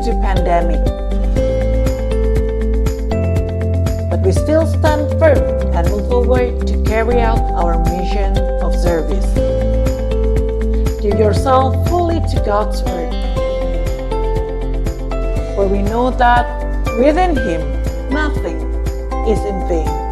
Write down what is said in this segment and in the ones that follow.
to pandemic. But we still stand firm and move forward to carry out our mission of service. Give yourself fully to God's word. For we know that within Him nothing is in vain.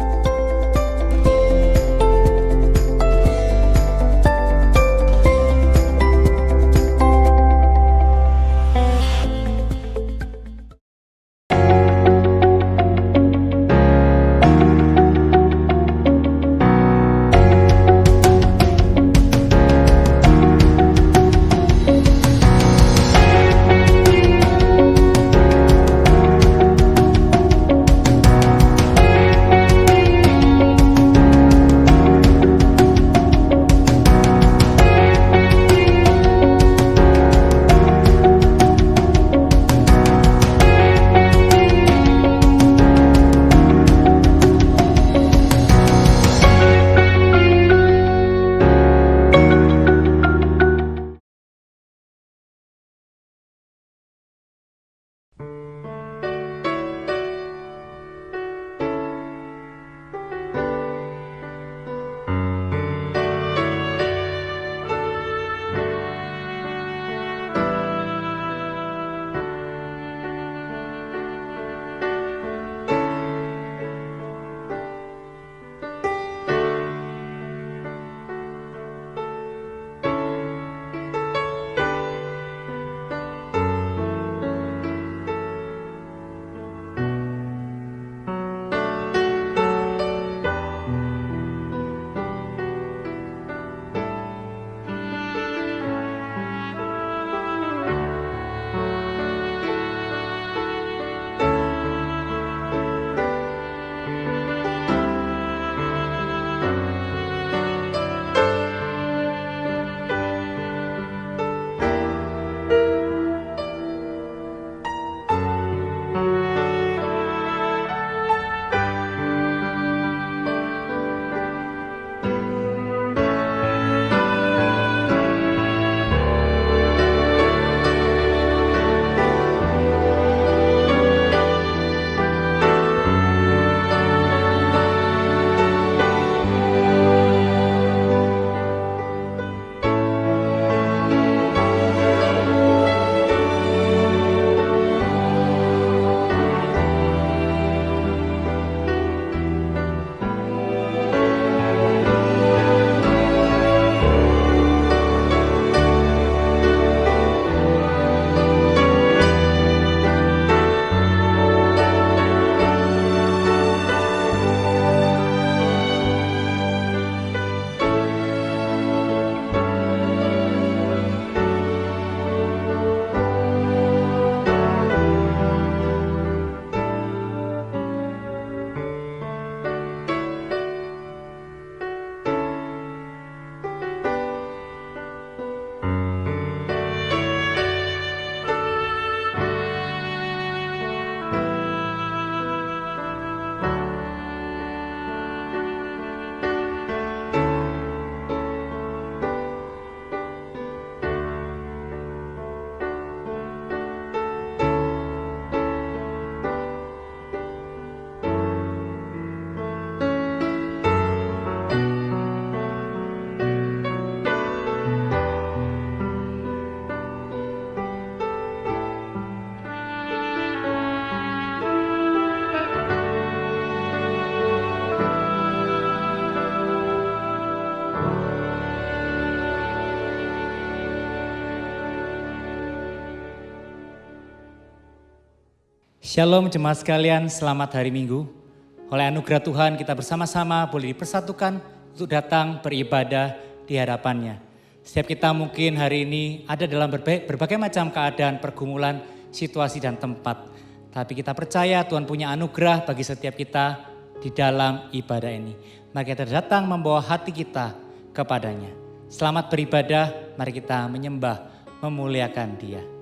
Shalom jemaat sekalian, selamat hari Minggu. Oleh anugerah Tuhan kita bersama-sama boleh dipersatukan untuk datang beribadah di hadapannya. Setiap kita mungkin hari ini ada dalam berbagai macam keadaan, pergumulan, situasi dan tempat. Tapi kita percaya Tuhan punya anugerah bagi setiap kita di dalam ibadah ini. Mari kita datang membawa hati kita kepadanya. Selamat beribadah, mari kita menyembah, memuliakan Dia.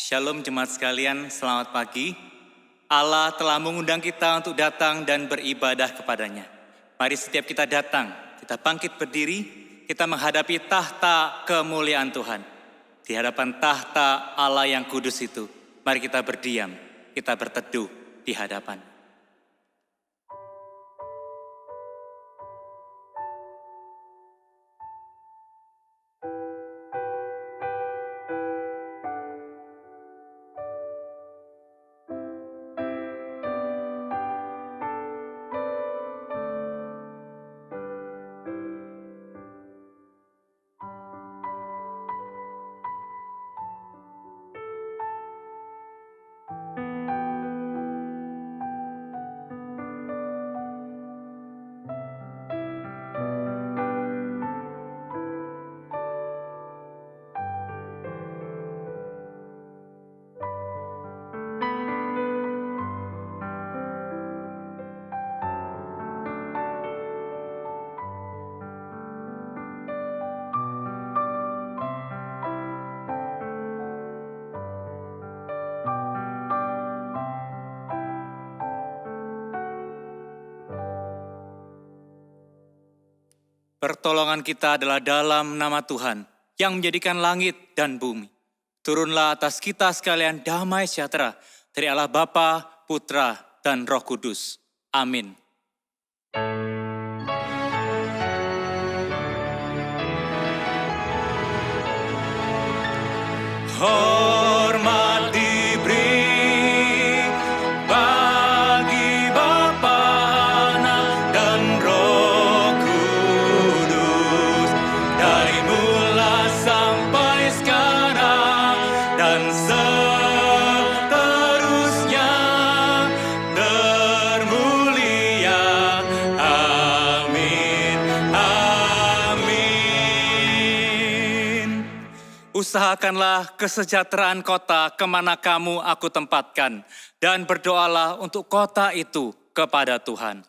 Shalom jemaat sekalian, selamat pagi. Allah telah mengundang kita untuk datang dan beribadah kepadanya. Mari setiap kita datang, kita bangkit berdiri, kita menghadapi tahta kemuliaan Tuhan. Di hadapan tahta Allah yang kudus itu, mari kita berdiam, kita berteduh di hadapan. Pertolongan kita adalah dalam nama Tuhan yang menjadikan langit dan bumi. Turunlah atas kita sekalian damai sejahtera dari Allah Bapa, Putra, dan Roh Kudus. Amin. Hormat diberi bagi Bapa, Anak, dan Roh Kudus, dari mula sampai sekarang dan seterusnya, termulia. Amin, amin. Usahakanlah kesejahteraan kota kemana kamu aku tempatkan, dan berdoalah untuk kota itu kepada Tuhan.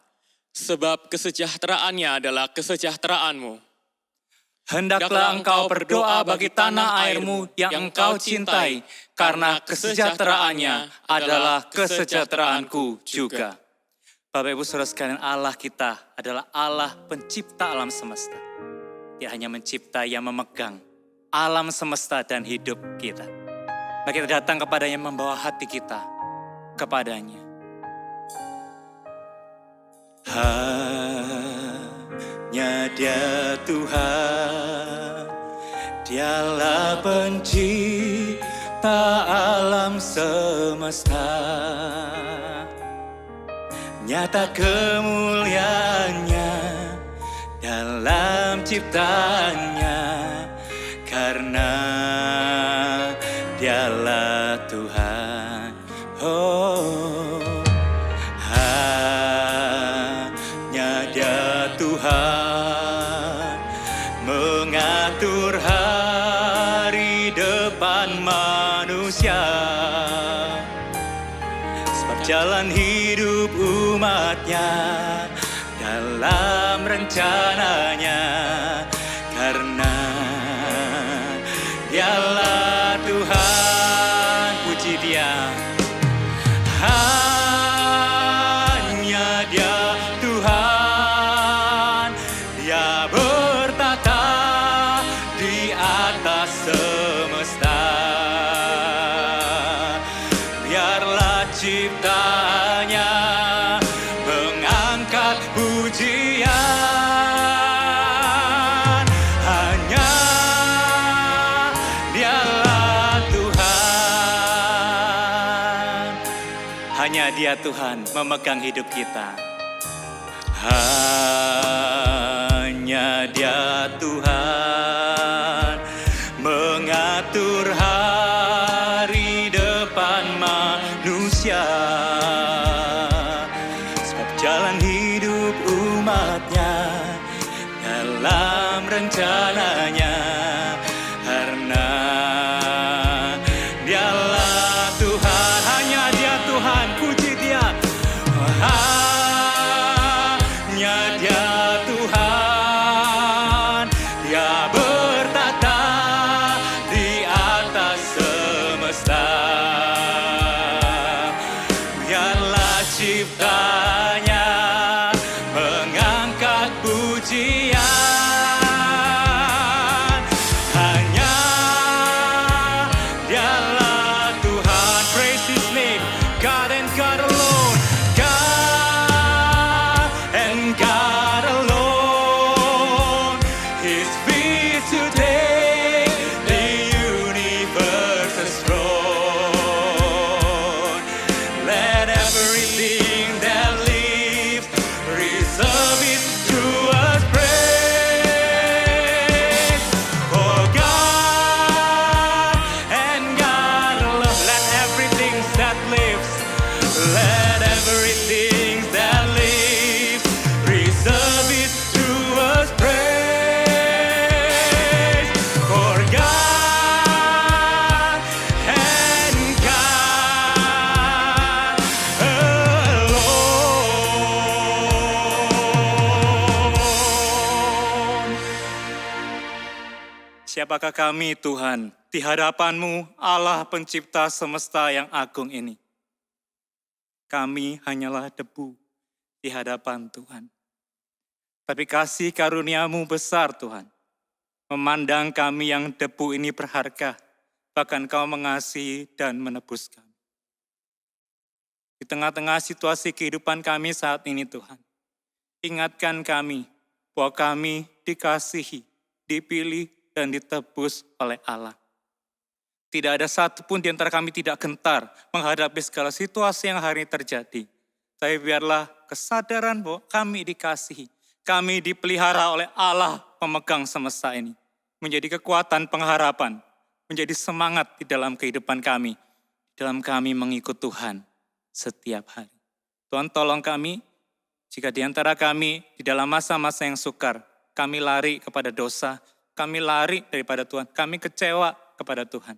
Sebab kesejahteraannya adalah kesejahteraanmu. Hendaklah engkau berdoa bagi tanah airmu yang engkau cintai, karena kesejahteraannya adalah kesejahteraanku juga. Bapak Ibu Saudara sekalian, Allah kita adalah Allah pencipta alam semesta. Dia hanya mencipta yang memegang alam semesta dan hidup kita. Mari kita datang kepadanya membawa hati kita kepadanya. Hanya Dia Tuhan, Dialah pencipta alam semesta. Nyata kemuliaannya dalam ciptaannya, karena Dialah Tuhan. Oh, hanya Dia Tuhan mengatur hari depan manusia. Sebab jalan hidup umatnya dalam rencananya, karena Dialah Tuhan, puji Dia. Hanya Dia Tuhan, Dia bertata di atas semesta. Biarlah ciptaannya mengangkat pujian. Hanya Dialah Tuhan. Hanya Dia Tuhan memegang hidup kita. Hanya Dia Tuhan mengatur hari depan manusia. Sebab jalan hidup umatnya dalam rencananya, karena Dialah Tuhan. Hanya Dia Tuhan, puji Dia. Hanya Dia Tuhan His throne. Let everything that lives reserve it to us praise. For God and God alone. Let everything that lives, let everything that lives reserve it to us praise. For God and God alone. Siapakah kami, Tuhan, di hadapan-Mu, Allah pencipta semesta yang agung ini? Kami hanyalah debu di hadapan Tuhan. Tapi kasih karunia-Mu besar, Tuhan. Memandang kami yang debu ini berharga, bahkan Kau mengasihi dan menebus kami. Di tengah-tengah situasi kehidupan kami saat ini, Tuhan, ingatkan kami bahwa kami dikasihi, dipilih, dan ditebus oleh Allah. Tidak ada satupun di antara kami tidak gentar menghadapi segala situasi yang hari ini terjadi. Tapi biarlah kesadaran bahwa kami dikasihi, kami dipelihara oleh Allah pemegang semesta ini. Menjadi kekuatan pengharapan, menjadi semangat di dalam kehidupan kami. Di dalam kami mengikut Tuhan setiap hari. Tuhan tolong kami, jika di antara kami di dalam masa-masa yang sukar, kami lari kepada dosa, kami lari daripada Tuhan, kami kecewa kepada Tuhan.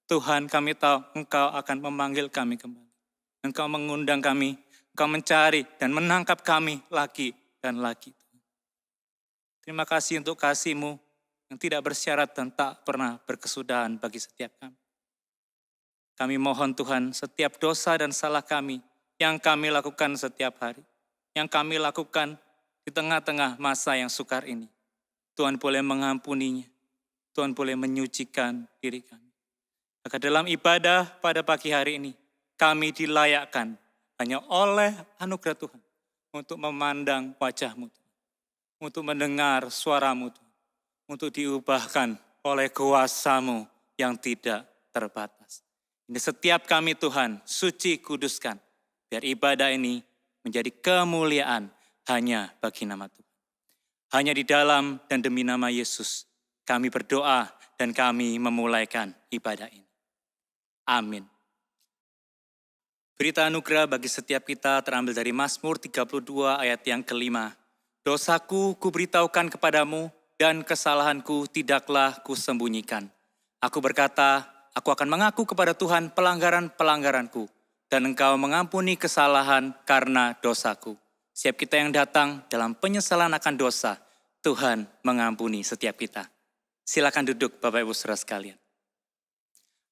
Tuhan, kami tahu Engkau akan memanggil kami kembali. Engkau mengundang kami, Engkau mencari dan menangkap kami lagi dan lagi. Terima kasih untuk kasih-Mu yang tidak bersyarat dan tak pernah berkesudahan bagi setiap kami. Kami mohon Tuhan, setiap dosa dan salah kami yang kami lakukan setiap hari, yang kami lakukan di tengah-tengah masa yang sukar ini, Tuhan boleh mengampuninya, Tuhan boleh menyucikan diri kami. Maka dalam ibadah pada pagi hari ini, kami dilayakkan hanya oleh anugerah Tuhan untuk memandang wajah-Mu, untuk mendengar suara-Mu, untuk diubahkan oleh kuasa-Mu yang tidak terbatas. Ini setiap kami Tuhan, suci kuduskan, biar ibadah ini menjadi kemuliaan hanya bagi nama Tuhan. Hanya di dalam dan demi nama Yesus, kami berdoa dan kami memulaikan ibadah ini. Amin. Berita anugerah bagi setiap kita terambil dari Mazmur 32 ayat yang kelima. Dosaku kuberitahukan kepadamu dan kesalahanku tidaklah kusembunyikan. Aku berkata, aku akan mengaku kepada Tuhan pelanggaran-pelanggaranku dan Engkau mengampuni kesalahan karena dosaku. Setiap kita yang datang dalam penyesalan akan dosa, Tuhan mengampuni setiap kita. Silakan duduk Bapak Ibu Saudara sekalian.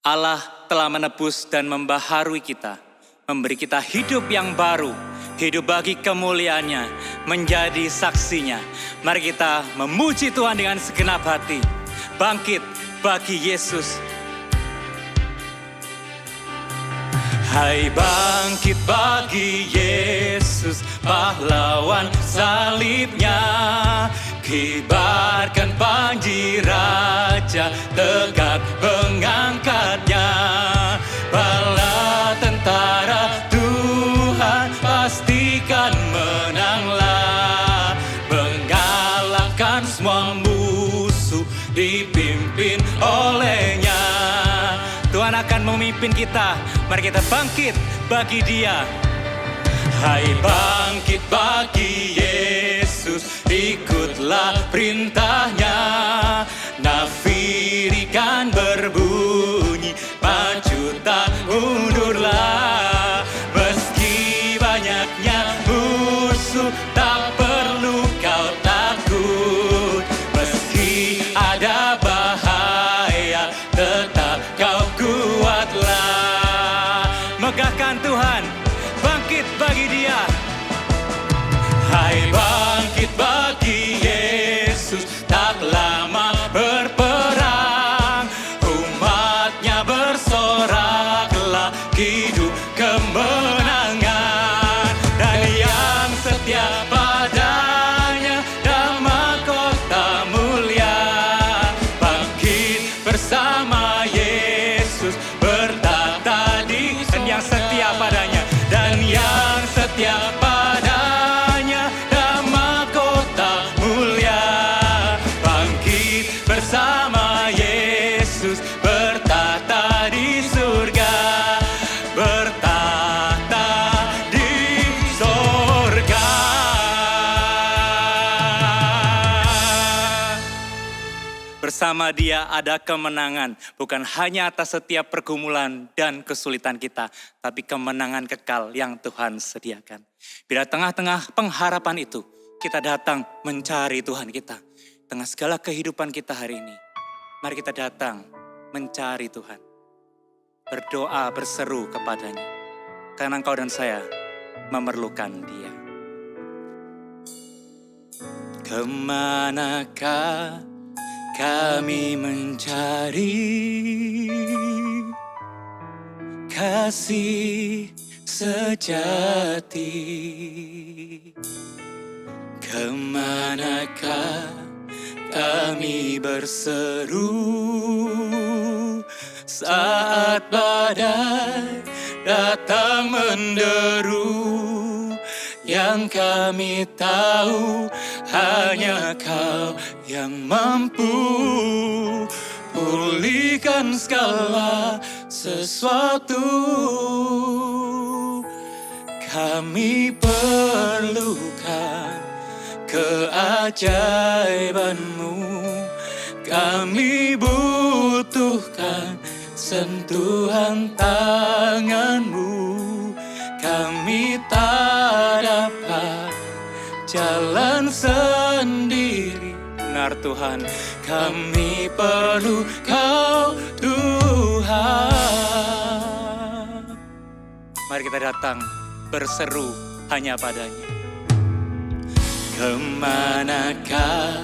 Allah telah menebus dan membaharui kita, memberi kita hidup yang baru, hidup bagi kemuliaannya, menjadi saksinya. Mari kita memuji Tuhan dengan segenap hati. Bangkit bagi Yesus. Hai bangkit bagi Yesus, pahlawan salibnya. Kibarkan panji raja, tegak mengangkatnya. Bala tentara Tuhan pastikan menanglah. Mengalahkan semua musuh dipimpin olehnya. Tuhan akan memimpin kita, mari kita bangkit bagi Dia. Hai bangkit bagi Yesus, ikutlah perintahnya. Nafirikan berbunyi, maju tak mundurlah. Meski banyaknya musuh, tak perlu kau takut. Meski ada bahaya, tetap kau kuatlah. Megahkan Tuhan, bangkit bagi Dia. Hai bangkit bagi Yesus, tak lama berperang. Umatnya bersoraklah, hidup kemenangan. Dan yang setia padanya, damai kota mulia. Bangkit bersama Yesus, bertata di dan yang setia padanya, dan yang setia padanya, damai kota mulia, bangkit bersama Yesus, bertata di surga, bertata di surga. Bersama Dia ada kemenangan, bukan hanya atas setiap pergumulan dan kesulitan kita, tapi kemenangan kekal yang Tuhan sediakan. Bila tengah-tengah pengharapan itu, kita datang mencari Tuhan kita. Tengah segala kehidupan kita hari ini, mari kita datang mencari Tuhan. Berdoa, berseru kepadanya. Karena engkau dan saya memerlukan Dia. Kemanakah kami mencari kasih sejati? Kemanakah kami berseru saat badai datang menderu? Yang kami tahu hanya Kau yang mampu pulihkan segala sesuatu. Kami perlukan keajaiban-Mu, kami butuhkan sentuhan tangan-Mu. Kami tak dapat jalan sendiri, benar Tuhan. Kami perlu Kau Tuhan. Mari kita datang berseru hanya padanya. Kemanakah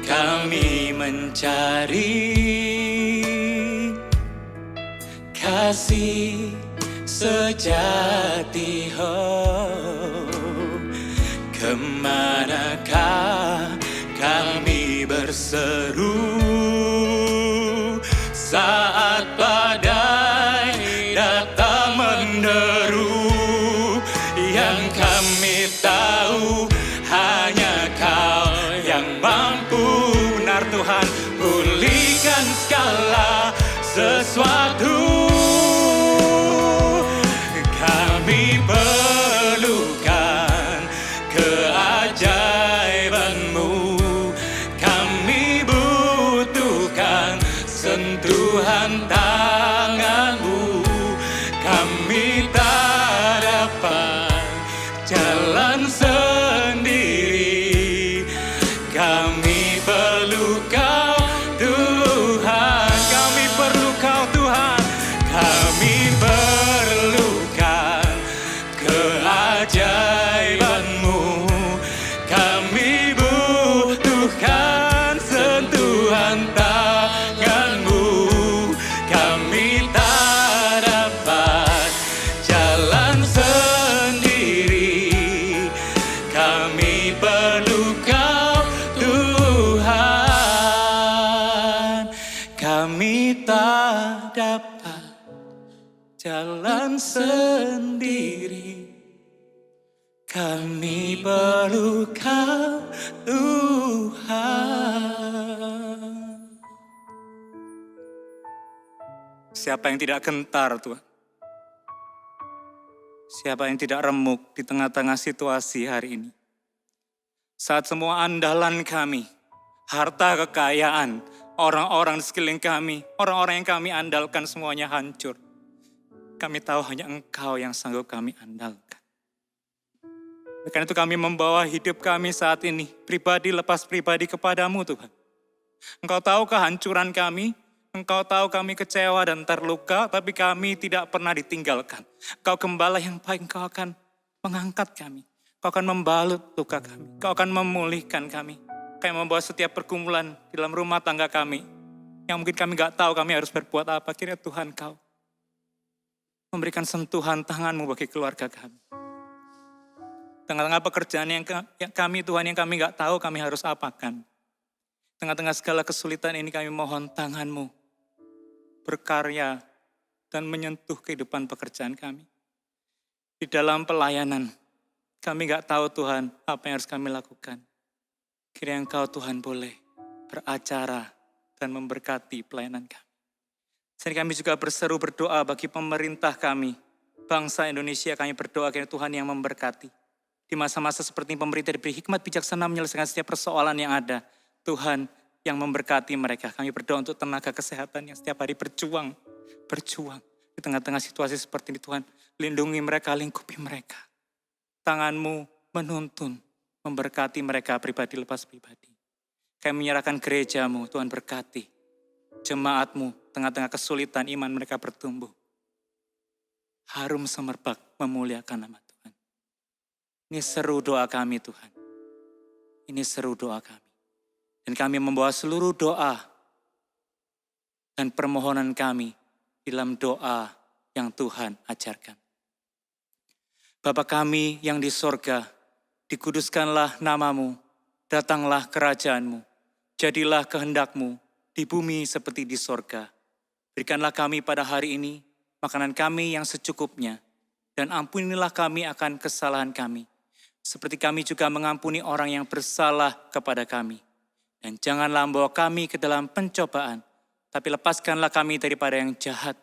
kami mencari kasih sejati? Kemanakah kami berseru saat badai datang menderu? Yang kami tahu hanya Kau yang mampu, benar Tuhan, pulihkan segala sesuatu. Kami perlukan keajaiban-Mu, kami butuhkan sentuhan tangan-Mu. Kami tak dapat jalan sendiri, kami perlu Kau Tuhan. Kami perlu Kau Tuhan. Kami perlukan keajaiban-Mu, kami butuhkan sentuhan tangan-Mu. Kami tak dapat jalan sendiri, kami perlu Kau Tuhan. Kami tak dapat jalan sendiri, kami perlu Kau Tuhan. Siapa yang tidak gentar Tuhan? Siapa yang tidak remuk di tengah-tengah situasi hari ini? Saat semua andalan kami, harta kekayaan, orang-orang di sekeliling kami, orang-orang yang kami andalkan semuanya hancur. Kami tahu hanya Engkau yang sanggup kami andalkan. Karena itu kami membawa hidup kami saat ini, pribadi lepas pribadi kepadamu Tuhan. Engkau tahu kehancuran kami, Engkau tahu kami kecewa dan terluka, tapi kami tidak pernah ditinggalkan. Engkau gembala yang baik, Engkau akan mengangkat kami. Engkau akan membalut luka kami, Engkau akan memulihkan kami. Engkau yang membawa setiap pergumulan dalam rumah tangga kami, yang mungkin kami gak tahu kami harus berbuat apa. Kiranya Tuhan Kau memberikan sentuhan tangan-Mu bagi keluarga kami. Tengah-tengah pekerjaan yang kami Tuhan, yang kami gak tahu kami harus apakan. Tengah-tengah segala kesulitan ini kami mohon tangan-Mu berkarya dan menyentuh kehidupan pekerjaan kami. Di dalam pelayanan, kami gak tahu Tuhan apa yang harus kami lakukan. Kiranya Engkau Tuhan boleh beracara dan memberkati pelayanan kami. Sehingga kami juga berseru berdoa bagi pemerintah kami, bangsa Indonesia, kami berdoa kiranya Tuhan yang memberkati. Di masa-masa seperti ini pemerintah diberi hikmat bijaksana menyelesaikan setiap persoalan yang ada. Tuhan yang memberkati mereka. Kami berdoa untuk tenaga kesehatan yang setiap hari berjuang di tengah-tengah situasi seperti ini. Tuhan, lindungi mereka, lingkupi mereka. Tangan-Mu menuntun, memberkati mereka pribadi lepas pribadi. Kami menyerahkan gereja-Mu, Tuhan berkati. Jemaat-Mu, tengah-tengah kesulitan iman mereka bertumbuh. Harum semerbak memuliakan nama Tuhan. Ini seru doa kami Tuhan. Ini seru doa kami. Dan kami membawa seluruh doa dan permohonan kami dalam doa yang Tuhan ajarkan. Bapa kami yang di sorga, dikuduskanlah nama-Mu, datanglah kerajaan-Mu, jadilah kehendak-Mu di bumi seperti di sorga. Berikanlah kami pada hari ini makanan kami yang secukupnya, dan ampunilah kami akan kesalahan kami, seperti kami juga mengampuni orang yang bersalah kepada kami. Dan janganlah membawa kami ke dalam pencobaan, tapi lepaskanlah kami daripada yang jahat.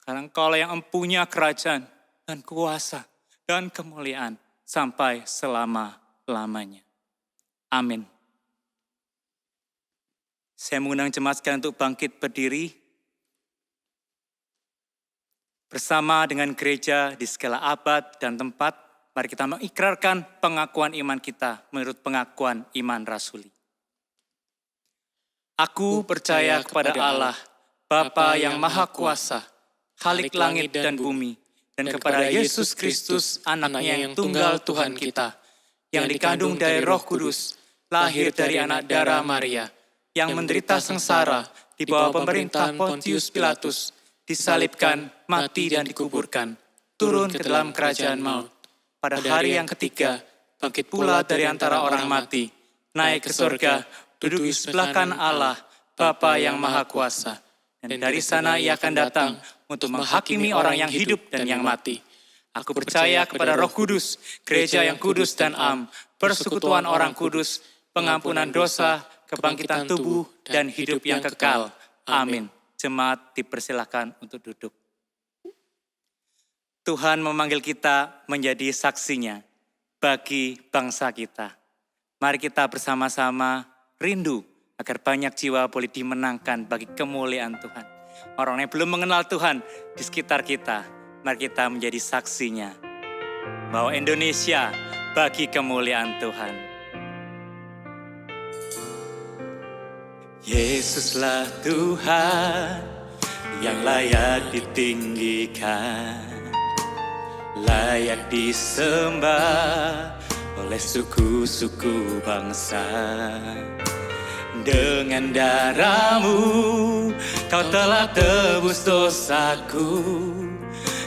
Karena Engkau yang empunya kerajaan dan kuasa dan kemuliaan sampai selama-lamanya. Amin. Saya mengundang jemaat sekalian untuk bangkit berdiri. Bersama dengan gereja di segala abad dan tempat, mari kita mengikrarkan pengakuan iman kita menurut pengakuan iman rasuli. Aku percaya kepada Allah, Bapa yang Maha Kuasa, Khalik langit dan bumi, dan kepada Yesus Kristus, anaknya yang tunggal Tuhan kita, yang dikandung dari Roh Kudus, lahir dari anak darah Maria, yang menderita sengsara di bawah pemerintah Pontius Pilatus, disalibkan, mati dan dikuburkan, turun ke dalam kerajaan maut. Pada hari yang ketiga, bangkit pula dari antara orang mati, naik ke surga, duduk di sebelah kanan Allah, Bapa yang Maha Kuasa. Dan dari sana Ia akan datang untuk menghakimi orang yang hidup dan yang mati. Aku percaya kepada Roh Kudus, gereja yang kudus dan am, persekutuan orang kudus, pengampunan dosa, kebangkitan tubuh, dan hidup yang kekal. Amin. Jemaat dipersilahkan untuk duduk. Tuhan memanggil kita menjadi saksinya bagi bangsa kita. Mari kita bersama-sama rindu agar banyak jiwa boleh dimenangkan bagi kemuliaan Tuhan. Orang yang belum mengenal Tuhan di sekitar kita, mari kita menjadi saksinya bahwa Indonesia bagi kemuliaan Tuhan. Yesuslah Tuhan yang layak ditinggikan, layak disembah oleh suku-suku bangsa. Dengan darah-Mu Kau telah tebus dosaku,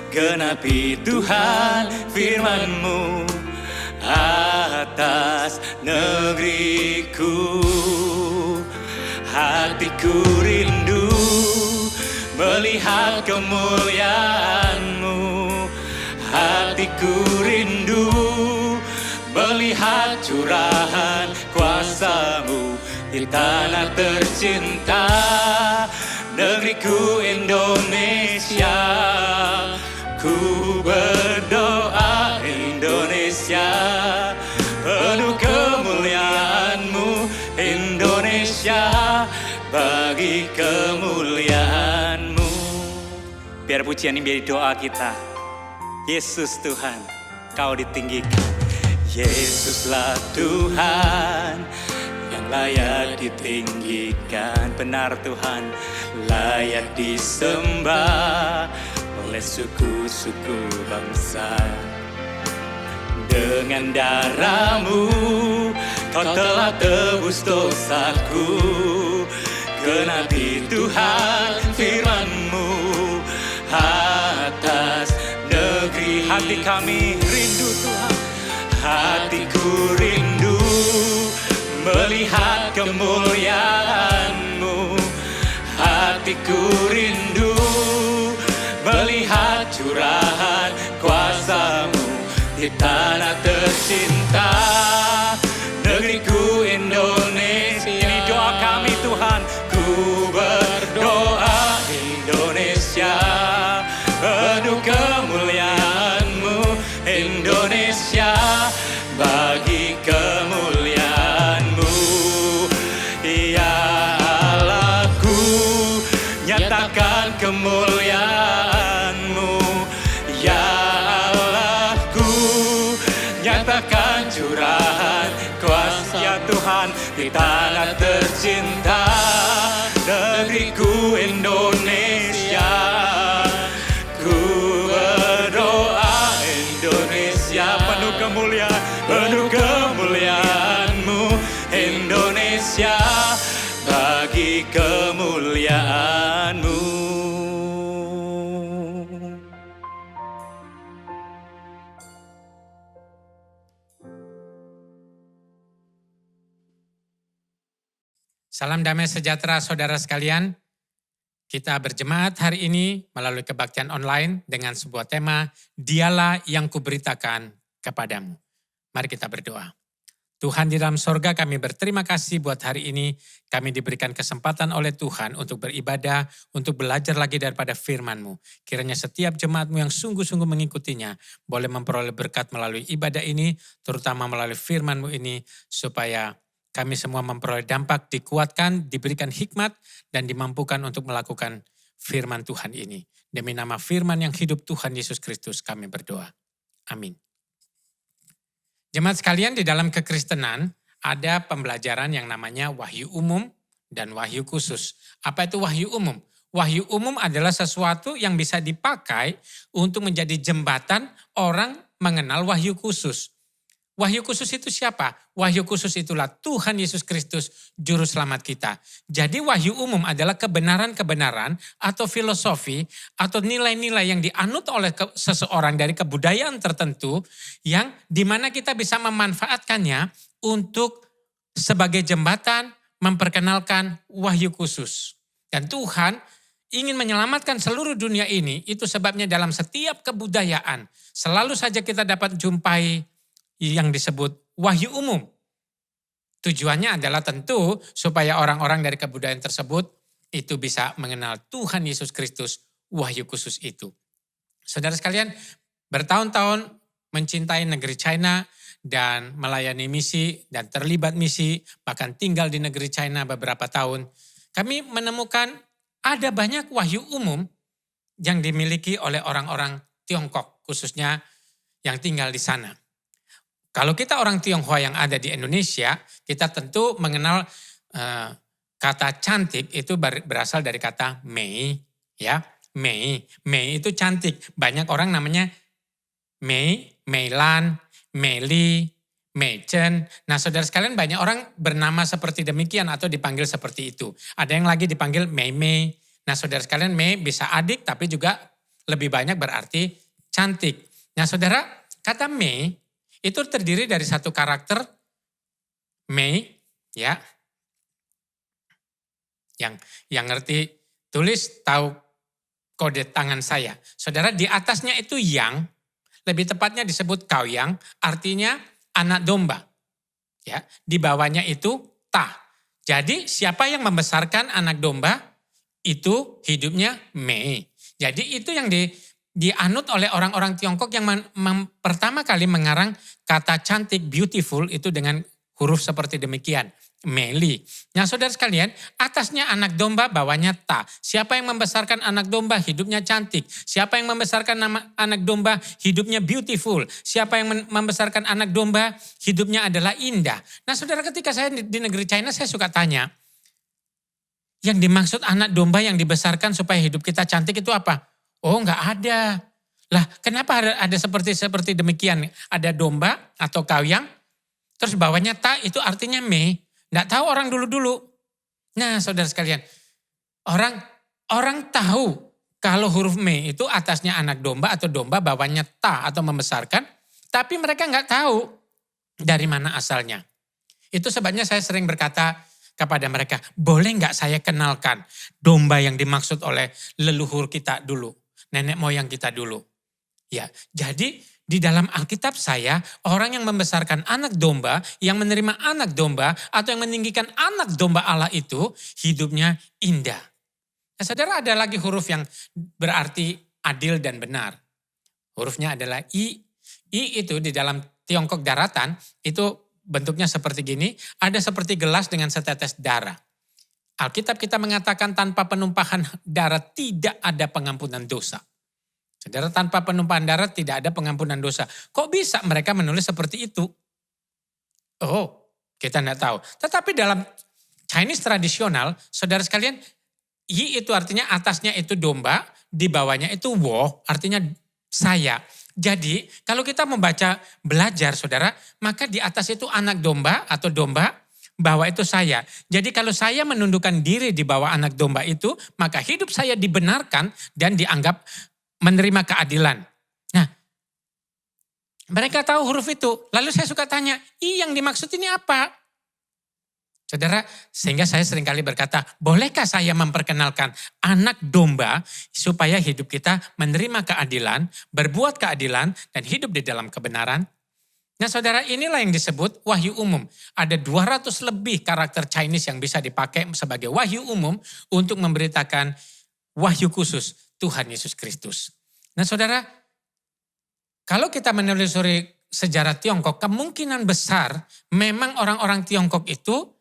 genapi Tuhan firman-Mu atas negeriku. Hatiku rindu melihat kemuliaan-Mu, hatiku rindu melihat curahan kuasa-Mu di tanah tercinta, negeriku Indonesia. Ku berdoa Indonesia, penuh kemuliaan-Mu Indonesia, bagi kemuliaan-Mu. Biar pujian ini menjadi doa kita. Yesus Tuhan, Kau ditinggikan. Yesuslah Tuhan yang layak ditinggikan. Benar Tuhan, layak disembah oleh suku-suku bangsa. Dengan darah-Mu Kau telah tebus dosaku, genapi Tuhan firman-Mu atas negeri. Hati kami rindu Tuhan, hatiku rindu melihat kemuliaan-Mu, hatiku rindu melihat curahan kuasa-Mu di tanah tercinta. Negeriku Indonesia, ini doa kami Tuhan. Ku berdoa Indonesia, penuh kemuliaan-Mu. Indonesia, bagi kemuliaan-Mu. Ya Allahku, nyatakan kemuliaan-Mu. Ya Allahku, nyatakan curahan kuasa ya Tuhan di tanah tercinta. Negeriku Indonesia, ku berdoa Indonesia, penuh kemuliaan-Mu. Indonesia, bagi kemuliaan-Mu. Salam damai sejahtera saudara sekalian. Kita berjemaat hari ini melalui kebaktian online dengan sebuah tema, Dialah yang kuberitakan kepadamu. Mari kita berdoa. Tuhan di dalam sorga, kami berterima kasih buat hari ini. Kami diberikan kesempatan oleh Tuhan untuk beribadah, untuk belajar lagi daripada firman-Mu. Kiranya setiap jemaat-Mu yang sungguh-sungguh mengikutinya boleh memperoleh berkat melalui ibadah ini, terutama melalui firman-Mu ini, supaya kami semua memperoleh dampak, dikuatkan, diberikan hikmat, dan dimampukan untuk melakukan firman Tuhan ini. Demi nama firman yang hidup Tuhan Yesus Kristus kami berdoa. Amin. Jemaat sekalian, di dalam kekristenan ada pembelajaran yang namanya wahyu umum dan wahyu khusus. Apa itu wahyu umum? Wahyu umum adalah sesuatu yang bisa dipakai untuk menjadi jembatan orang mengenal wahyu khusus. Wahyu khusus itu siapa? Wahyu khusus itulah Tuhan Yesus Kristus, Juru Selamat kita. Jadi wahyu umum adalah kebenaran-kebenaran atau filosofi atau nilai-nilai yang dianut oleh seseorang dari kebudayaan tertentu yang dimana kita bisa memanfaatkannya untuk sebagai jembatan memperkenalkan wahyu khusus. Dan Tuhan ingin menyelamatkan seluruh dunia ini, itu sebabnya dalam setiap kebudayaan selalu saja kita dapat jumpai yang disebut wahyu umum. Tujuannya adalah tentu supaya orang-orang dari kebudayaan tersebut itu bisa mengenal Tuhan Yesus Kristus, wahyu khusus itu. Saudara sekalian, bertahun-tahun mencintai negeri China dan melayani misi dan terlibat misi, bahkan tinggal di negeri China beberapa tahun, kami menemukan ada banyak wahyu umum yang dimiliki oleh orang-orang Tiongkok, khususnya yang tinggal di sana. Kalau kita orang Tionghoa yang ada di Indonesia, kita tentu mengenal kata cantik itu berasal dari kata Mei, ya. Mei itu cantik. Banyak orang namanya Mei, Meilan, Meili, Meichen. Nah, saudara sekalian, banyak orang bernama seperti demikian atau dipanggil seperti itu. Ada yang lagi dipanggil Mei. Nah, saudara sekalian, Mei bisa adik tapi juga lebih banyak berarti cantik. Nah, saudara, kata Mei itu terdiri dari satu karakter Mei, ya. Yang ngerti tulis tahu kode tangan saya. Saudara, di atasnya itu yang, lebih tepatnya disebut Kaoyang, artinya anak domba. Ya, di bawahnya itu Ta. Jadi siapa yang membesarkan anak domba itu hidupnya Mei. Jadi itu yang dianut oleh orang-orang Tiongkok yang pertama kali mengarang kata cantik, beautiful itu dengan huruf seperti demikian, Meili. Nah, saudara sekalian, atasnya anak domba, bawahnya Ta. Siapa yang membesarkan anak domba, hidupnya cantik. Siapa yang membesarkan anak domba, hidupnya beautiful. Siapa yang membesarkan anak domba, hidupnya adalah indah. Nah, saudara, ketika saya di negeri China, saya suka tanya, yang dimaksud anak domba yang dibesarkan supaya hidup kita cantik itu apa? Oh, enggak ada. Lah, kenapa ada seperti demikian? Ada domba atau Kaoyang, terus bawahnya Ta itu artinya Mei. Enggak tahu orang dulu-dulu. Nah, saudara sekalian, orang tahu kalau huruf Mei itu atasnya anak domba atau domba, bawahnya Ta atau membesarkan, tapi mereka enggak tahu dari mana asalnya. Itu sebabnya saya sering berkata kepada mereka, boleh enggak saya kenalkan domba yang dimaksud oleh leluhur kita dulu? nenek moyang kita dulu. Ya, jadi di dalam Alkitab saya, orang yang membesarkan anak domba, yang menerima anak domba, atau yang meninggikan anak domba Allah itu, hidupnya indah. Nah, saudara, ada lagi huruf yang berarti adil dan benar. Hurufnya adalah I. I itu di dalam Tiongkok daratan, itu bentuknya seperti gini, ada seperti gelas dengan setetes darah. Alkitab kita mengatakan tanpa penumpahan darah tidak ada pengampunan dosa. Saudara, tanpa penumpahan darah tidak ada pengampunan dosa. Kok bisa mereka menulis seperti itu? Oh, kita tidak tahu. Tetapi dalam Chinese tradisional, saudara sekalian, Yi itu artinya atasnya itu domba, di bawahnya itu wo, artinya saya. Jadi kalau kita membaca belajar saudara, maka di atas itu anak domba atau domba, bawah itu saya. Jadi kalau saya menundukkan diri di bawah anak domba itu, maka hidup saya dibenarkan dan dianggap menerima keadilan. Nah, mereka tahu huruf itu. Lalu saya suka tanya, yang dimaksud ini apa? Saudara, sehingga saya seringkali berkata, bolehkah saya memperkenalkan anak domba supaya hidup kita menerima keadilan, berbuat keadilan, dan hidup di dalam kebenaran? Nah saudara, inilah yang disebut wahyu umum. Ada 200 lebih karakter Chinese yang bisa dipakai sebagai wahyu umum untuk memberitakan wahyu khusus Tuhan Yesus Kristus. Nah saudara, kalau kita menelusuri sejarah Tiongkok, kemungkinan besar memang orang-orang Tiongkok itu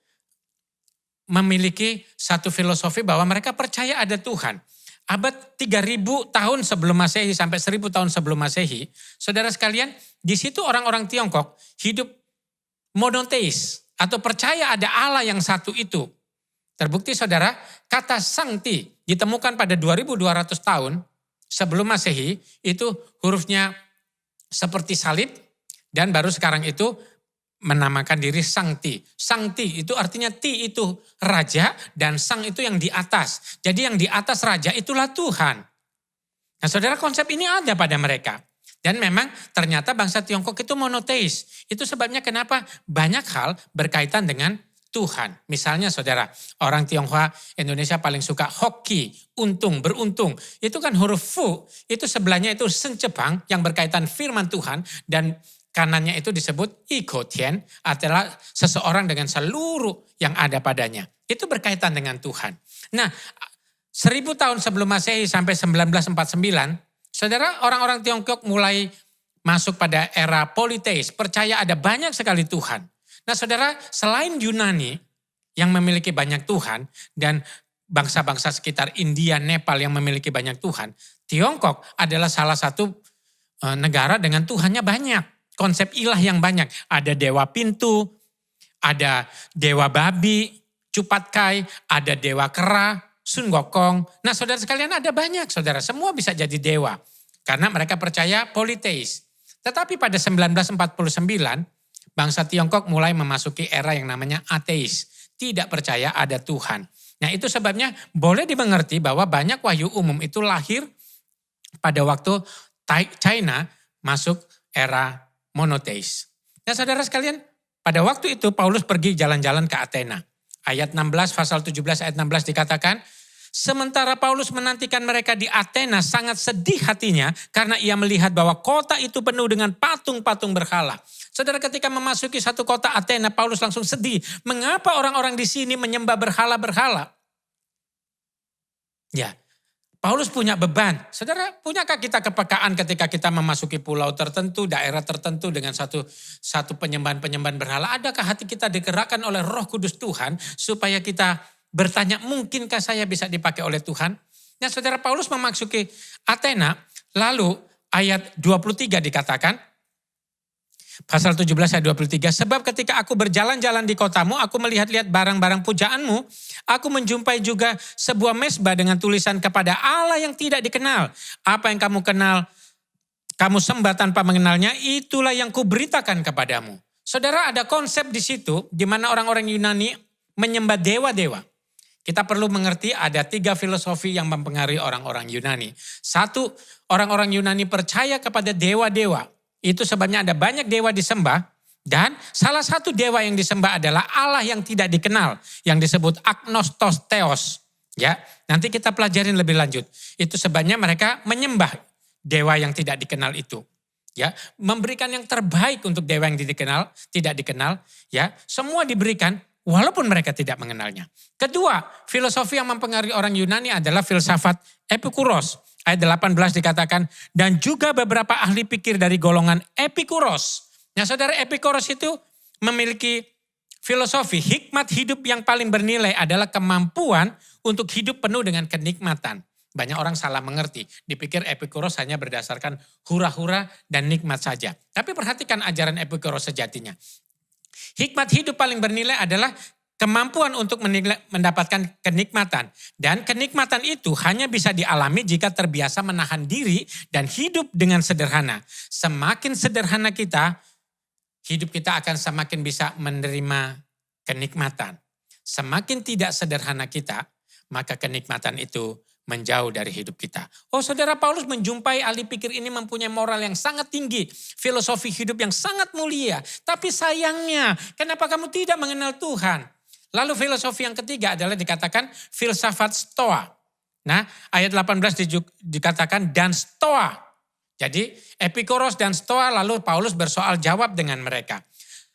memiliki satu filosofi bahwa mereka percaya ada Tuhan. Abad 3000 tahun sebelum Masehi sampai 1000 tahun sebelum Masehi, saudara sekalian, di situ orang-orang Tiongkok hidup monoteis atau percaya ada Allah yang satu itu. Terbukti saudara, kata Sangti ditemukan pada 2200 tahun sebelum Masehi, itu hurufnya seperti salib dan baru sekarang itu menamakan diri Sangti. Sangti itu artinya Ti itu raja dan Sang itu yang di atas. Jadi yang di atas raja itulah Tuhan. Nah saudara, konsep ini ada pada mereka. Dan memang ternyata bangsa Tiongkok itu monoteis. Itu sebabnya kenapa banyak hal berkaitan dengan Tuhan. Misalnya saudara, orang Tionghoa Indonesia paling suka hoki, untung, beruntung. Itu kan huruf Fu, itu sebelahnya itu Sen Jepang yang berkaitan firman Tuhan dan kanannya itu disebut Ikotian, adalah seseorang dengan seluruh yang ada padanya. Itu berkaitan dengan Tuhan. Nah, 1000 tahun sebelum Masehi sampai 1949, saudara, orang-orang Tiongkok mulai masuk pada era politeis, percaya ada banyak sekali Tuhan. Nah saudara, selain Yunani yang memiliki banyak Tuhan dan bangsa-bangsa sekitar India, Nepal yang memiliki banyak Tuhan, Tiongkok adalah salah satu negara dengan Tuhannya banyak. Konsep ilah yang banyak. Ada dewa pintu, ada dewa babi, Cupat Kai, ada dewa kera, Sun Gokong. Nah saudara sekalian, ada banyak saudara, semua bisa jadi dewa. Karena mereka percaya politeis. Tetapi pada 1949, bangsa Tiongkok mulai memasuki era yang namanya ateis. Tidak percaya ada Tuhan. Nah itu sebabnya boleh dimengerti bahwa banyak wahyu umum itu lahir pada waktu China masuk era monoteis. Nah saudara sekalian, pada waktu itu Paulus pergi jalan-jalan ke Athena. Ayat 16, pasal 17 ayat 16 dikatakan, sementara Paulus menantikan mereka di Athena sangat sedih hatinya karena ia melihat bahwa kota itu penuh dengan patung-patung berhala. Saudara, ketika memasuki satu kota Athena, Paulus langsung sedih. Mengapa orang-orang di sini menyembah berhala-berhala? Ya, Paulus punya beban. Saudara, punyakah kita kepekaan ketika kita memasuki pulau tertentu, daerah tertentu dengan satu penyembahan-penyembahan berhala? Adakah hati kita digerakkan oleh Roh Kudus Tuhan supaya kita bertanya, mungkinkah saya bisa dipakai oleh Tuhan? Nah saudara, Paulus memasuki Athena, lalu ayat 23 dikatakan, pasal 17 ayat 23, sebab ketika aku berjalan-jalan di kotamu, aku melihat-lihat barang-barang pujaanmu, aku menjumpai juga sebuah mezbah dengan tulisan kepada Allah yang tidak dikenal. Apa yang kamu kenal, kamu sembah tanpa mengenalnya, itulah yang kuberitakan kepadamu. Saudara, ada konsep di situ, di mana orang-orang Yunani menyembah dewa-dewa. Kita perlu mengerti ada 3 filosofi yang mempengaruhi orang-orang Yunani. 1, orang-orang Yunani percaya kepada dewa-dewa. Itu sebabnya ada banyak dewa disembah. Dan salah satu dewa yang disembah adalah Allah yang tidak dikenal. Yang disebut agnostos theos. Ya, nanti kita pelajarin lebih lanjut. Itu sebabnya mereka menyembah dewa yang tidak dikenal itu. Ya, memberikan yang terbaik untuk dewa yang tidak dikenal, ya. Semua diberikan walaupun mereka tidak mengenalnya. Kedua, filosofi yang mempengaruhi orang Yunani adalah filsafat Epikuros. Ayat 18 dikatakan, dan juga beberapa ahli pikir dari golongan Epikuros. Nah, saudara, Epikuros itu memiliki filosofi, hikmat hidup yang paling bernilai adalah kemampuan untuk hidup penuh dengan kenikmatan. Banyak orang salah mengerti, dipikir Epikuros hanya berdasarkan hura-hura dan nikmat saja. Tapi perhatikan ajaran Epikuros sejatinya. Hikmat hidup paling bernilai adalah kemampuan untuk mendapatkan kenikmatan. Dan kenikmatan itu hanya bisa dialami jika terbiasa menahan diri dan hidup dengan sederhana. Semakin sederhana kita, hidup kita akan semakin bisa menerima kenikmatan. Semakin tidak sederhana kita, maka kenikmatan itu menjauh dari hidup kita. Oh, saudara, Paulus menjumpai ahli pikir ini mempunyai moral yang sangat tinggi, filosofi hidup yang sangat mulia. Tapi sayangnya, kenapa kamu tidak mengenal Tuhan? Lalu filosofi yang ketiga adalah dikatakan filsafat Stoa. Nah, ayat 18 dikatakan dan Stoa. Jadi Epikuros dan Stoa, lalu Paulus bersoal jawab dengan mereka.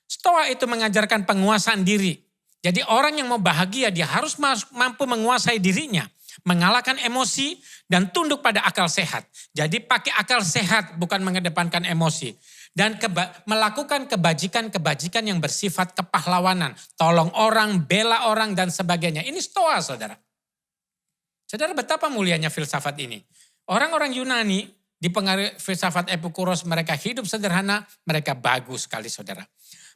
Stoa itu mengajarkan penguasaan diri. Jadi orang yang mau bahagia dia harus mampu menguasai dirinya. Mengalahkan emosi dan tunduk pada akal sehat. Jadi pakai akal sehat bukan mengedepankan emosi. Dan melakukan kebajikan-kebajikan yang bersifat kepahlawanan. Tolong orang, bela orang dan sebagainya. Ini Stoa, saudara. Saudara, betapa mulianya filsafat ini. Orang-orang Yunani dipengaruhi filsafat Epikuros, mereka hidup sederhana, mereka bagus sekali, saudara.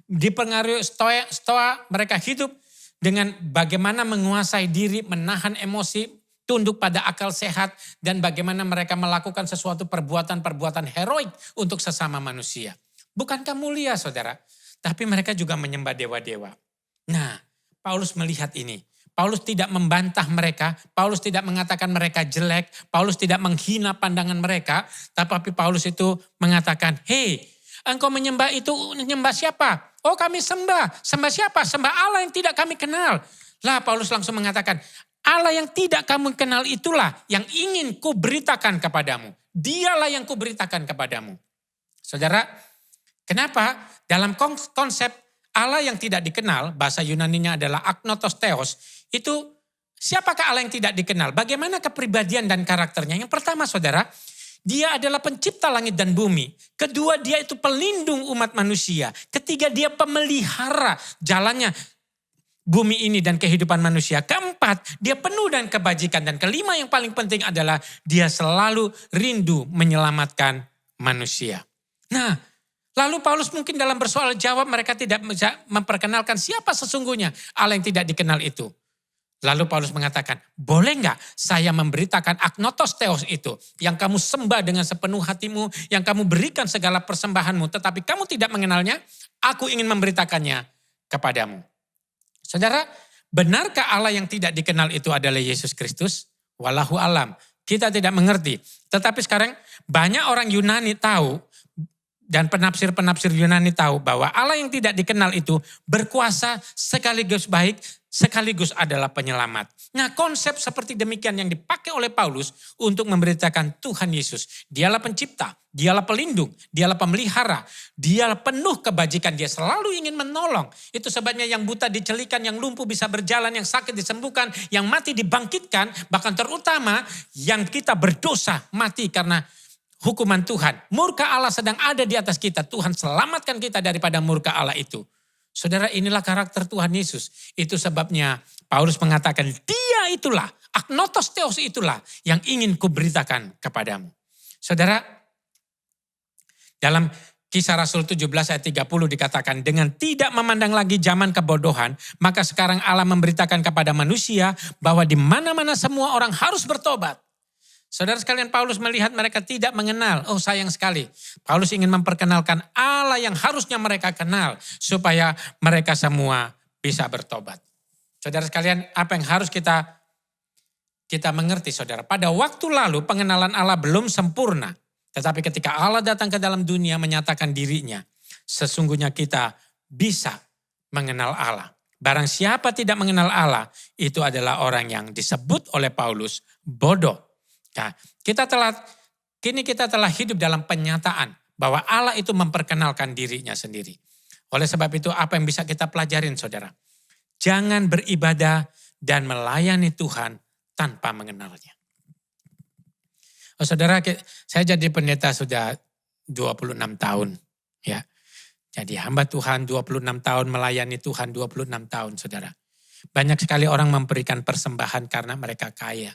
Dipengaruhi Stoa, mereka hidup dengan bagaimana menguasai diri, menahan emosi, tunduk pada akal sehat, dan bagaimana mereka melakukan sesuatu perbuatan-perbuatan heroik untuk sesama manusia. Bukankah mulia, saudara? Tapi mereka juga menyembah dewa-dewa. Nah, Paulus melihat ini. Paulus tidak membantah mereka, Paulus tidak mengatakan mereka jelek, Paulus tidak menghina pandangan mereka, tapi Paulus itu mengatakan, hei, engkau menyembah itu, menyembah siapa? Oh, kami sembah. Sembah siapa? Sembah Allah yang tidak kami kenal. Lah, Paulus langsung mengatakan, Allah yang tidak kamu kenal itulah yang ingin kuberitakan kepadamu. Dialah yang kuberitakan kepadamu. Saudara, kenapa dalam konsep Allah yang tidak dikenal, bahasa Yunaninya adalah agnotos theos, itu siapakah Allah yang tidak dikenal? Bagaimana kepribadian dan karakternya? Yang pertama, saudara, dia adalah pencipta langit dan bumi. Kedua, dia itu pelindung umat manusia. Ketiga, dia pemelihara jalannya bumi ini dan kehidupan manusia. Keempat, dia penuh dengan kebajikan. Dan kelima yang paling penting adalah dia selalu rindu menyelamatkan manusia. Nah, lalu Paulus mungkin dalam bersoal jawab mereka tidak bisa memperkenalkan siapa sesungguhnya Allah yang tidak dikenal itu. Lalu Paulus mengatakan, boleh enggak saya memberitakan agnotos theos itu yang kamu sembah dengan sepenuh hatimu, yang kamu berikan segala persembahanmu, tetapi kamu tidak mengenalnya, aku ingin memberitakannya kepadamu. Saudara, benarkah Allah yang tidak dikenal itu adalah Yesus Kristus? Wallahu alam, kita tidak mengerti. Tetapi sekarang banyak orang Yunani tahu dan penafsir-penafsir Yunani tahu bahwa Allah yang tidak dikenal itu berkuasa sekaligus baik, sekaligus adalah penyelamat. Nah, konsep seperti demikian yang dipakai oleh Paulus untuk memberitakan Tuhan Yesus. Dialah pencipta, dialah pelindung, dialah pemelihara, dialah penuh kebajikan, dia selalu ingin menolong. Itu sebabnya yang buta dicelikan, yang lumpuh bisa berjalan, yang sakit disembuhkan, yang mati dibangkitkan, bahkan terutama yang kita berdosa mati karena hukuman Tuhan. Murka Allah sedang ada di atas kita. Tuhan selamatkan kita daripada murka Allah itu. Saudara, inilah karakter Tuhan Yesus. Itu sebabnya Paulus mengatakan, dia itulah, agnotos theos itulah yang ingin kuberitakan kepadamu. Saudara, dalam Kisah Rasul 17 ayat 30 dikatakan, dengan tidak memandang lagi zaman kebodohan, maka sekarang Allah memberitakan kepada manusia bahwa di mana-mana semua orang harus bertobat. Saudara sekalian, Paulus melihat mereka tidak mengenal. Oh, sayang sekali. Paulus ingin memperkenalkan Allah yang harusnya mereka kenal supaya mereka semua bisa bertobat. Saudara sekalian, apa yang harus kita mengerti, saudara? Pada waktu lalu pengenalan Allah belum sempurna. Tetapi ketika Allah datang ke dalam dunia menyatakan dirinya, sesungguhnya kita bisa mengenal Allah. Barang siapa tidak mengenal Allah, itu adalah orang yang disebut oleh Paulus bodoh. Nah, kini kita telah hidup dalam penyataan bahwa Allah itu memperkenalkan dirinya sendiri. Oleh sebab itu apa yang bisa kita pelajarin saudara? Jangan beribadah dan melayani Tuhan tanpa mengenalnya. Oh, saudara, saya jadi pendeta sudah 26 tahun. Ya. Jadi hamba Tuhan 26 tahun, melayani Tuhan 26 tahun saudara. Banyak sekali orang memberikan persembahan karena mereka kaya.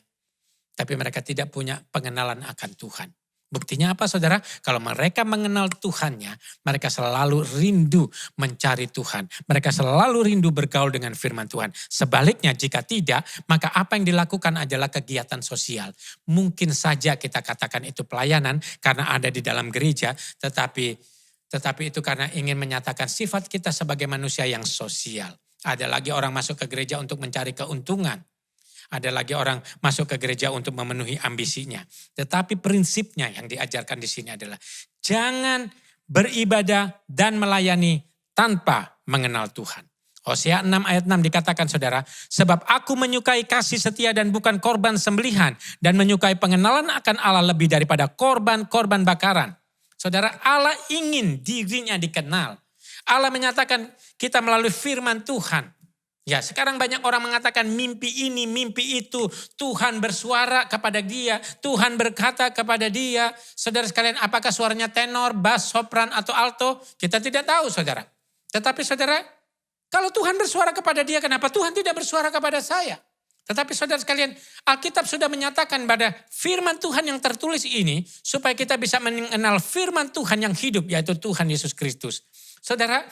Tapi mereka tidak punya pengenalan akan Tuhan. Buktinya apa saudara? Kalau mereka mengenal Tuhannya, mereka selalu rindu mencari Tuhan. Mereka selalu rindu bergaul dengan firman Tuhan. Sebaliknya jika tidak, maka apa yang dilakukan adalah kegiatan sosial. Mungkin saja kita katakan itu pelayanan karena ada di dalam gereja, tetapi itu karena ingin menyatakan sifat kita sebagai manusia yang sosial. Ada lagi orang masuk ke gereja untuk mencari keuntungan. Ada lagi orang masuk ke gereja untuk memenuhi ambisinya. Tetapi prinsipnya yang diajarkan di sini adalah jangan beribadah dan melayani tanpa mengenal Tuhan. Hosea 6 ayat 6 dikatakan saudara, sebab aku menyukai kasih setia dan bukan korban sembelihan, dan menyukai pengenalan akan Allah lebih daripada korban-korban bakaran. Saudara, Allah ingin dirinya dikenal. Allah menyatakan kita melalui firman Tuhan. Ya, sekarang banyak orang mengatakan mimpi ini, mimpi itu. Tuhan bersuara kepada dia, Tuhan berkata kepada dia. Saudara sekalian, apakah suaranya tenor, bass, sopran, atau alto? Kita tidak tahu saudara. Tetapi saudara, kalau Tuhan bersuara kepada dia, kenapa Tuhan tidak bersuara kepada saya? Tetapi saudara sekalian, Alkitab sudah menyatakan pada firman Tuhan yang tertulis ini, supaya kita bisa mengenal firman Tuhan yang hidup, yaitu Tuhan Yesus Kristus. Saudara,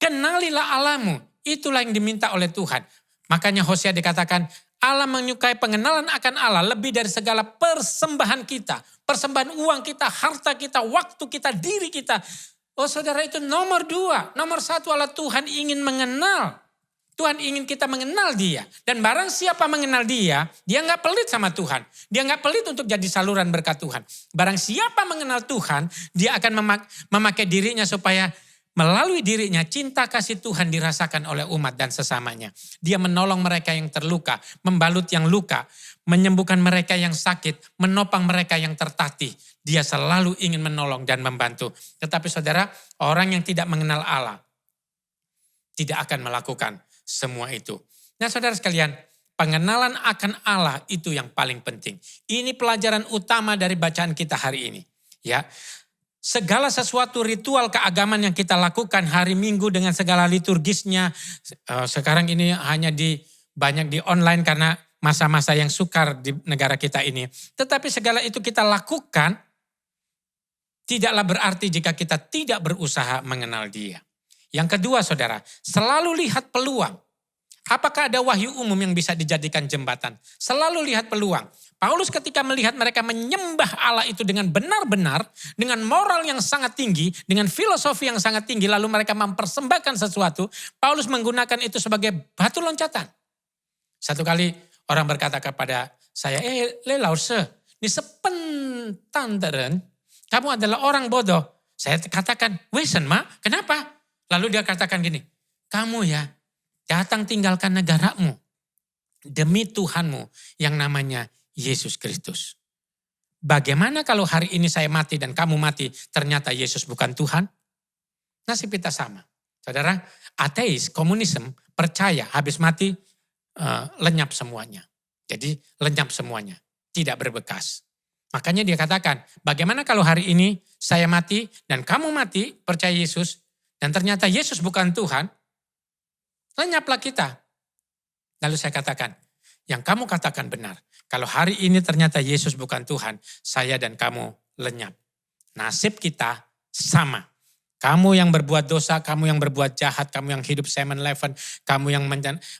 kenalilah Allahmu. Itulah yang diminta oleh Tuhan. Makanya Hosea dikatakan, Allah menyukai pengenalan akan Allah lebih dari segala persembahan kita. Persembahan uang kita, harta kita, waktu kita, diri kita. Oh saudara, itu nomor 2. Nomor 1 adalah Tuhan ingin mengenal. Tuhan ingin kita mengenal dia. Dan barang siapa mengenal dia gak pelit sama Tuhan. Dia gak pelit untuk jadi saluran berkat Tuhan. Barang siapa mengenal Tuhan, dia akan memakai dirinya supaya melalui dirinya cinta kasih Tuhan dirasakan oleh umat dan sesamanya. Dia menolong mereka yang terluka, membalut yang luka, menyembuhkan mereka yang sakit, menopang mereka yang tertatih. Dia selalu ingin menolong dan membantu. Tetapi saudara, orang yang tidak mengenal Allah tidak akan melakukan semua itu. Nah saudara sekalian, pengenalan akan Allah itu yang paling penting. Ini pelajaran utama dari bacaan kita hari ini. Ya. Segala sesuatu ritual keagamaan yang kita lakukan hari Minggu dengan segala liturgisnya. Sekarang ini hanya banyak di online karena masa-masa yang sukar di negara kita ini. Tetapi segala itu kita lakukan tidaklah berarti jika kita tidak berusaha mengenal dia. Yang kedua saudara, selalu lihat peluang. Apakah ada wahyu umum yang bisa dijadikan jembatan? Selalu lihat peluang. Paulus ketika melihat mereka menyembah Allah itu dengan benar-benar, dengan moral yang sangat tinggi, dengan filosofi yang sangat tinggi, lalu mereka mempersembahkan sesuatu, Paulus menggunakan itu sebagai batu loncatan. Satu kali orang berkata kepada saya, Lause, ini sepentanderen, kamu adalah orang bodoh. Saya katakan, wesen ma, kenapa? Lalu dia katakan gini, kamu ya datang tinggalkan negaramu demi Tuhanmu yang namanya Yesus Kristus. Bagaimana kalau hari ini saya mati dan kamu mati, ternyata Yesus bukan Tuhan? Nasib kita sama. Saudara, ateis, komunisme percaya habis mati lenyap semuanya. Jadi lenyap semuanya, tidak berbekas. Makanya dia katakan, bagaimana kalau hari ini saya mati dan kamu mati, percaya Yesus, dan ternyata Yesus bukan Tuhan, lenyaplah kita. Lalu saya katakan, yang kamu katakan benar. Kalau hari ini ternyata Yesus bukan Tuhan, saya dan kamu lenyap. Nasib kita sama. Kamu yang berbuat dosa, kamu yang berbuat jahat, kamu yang hidup 7-Eleven, kamu yang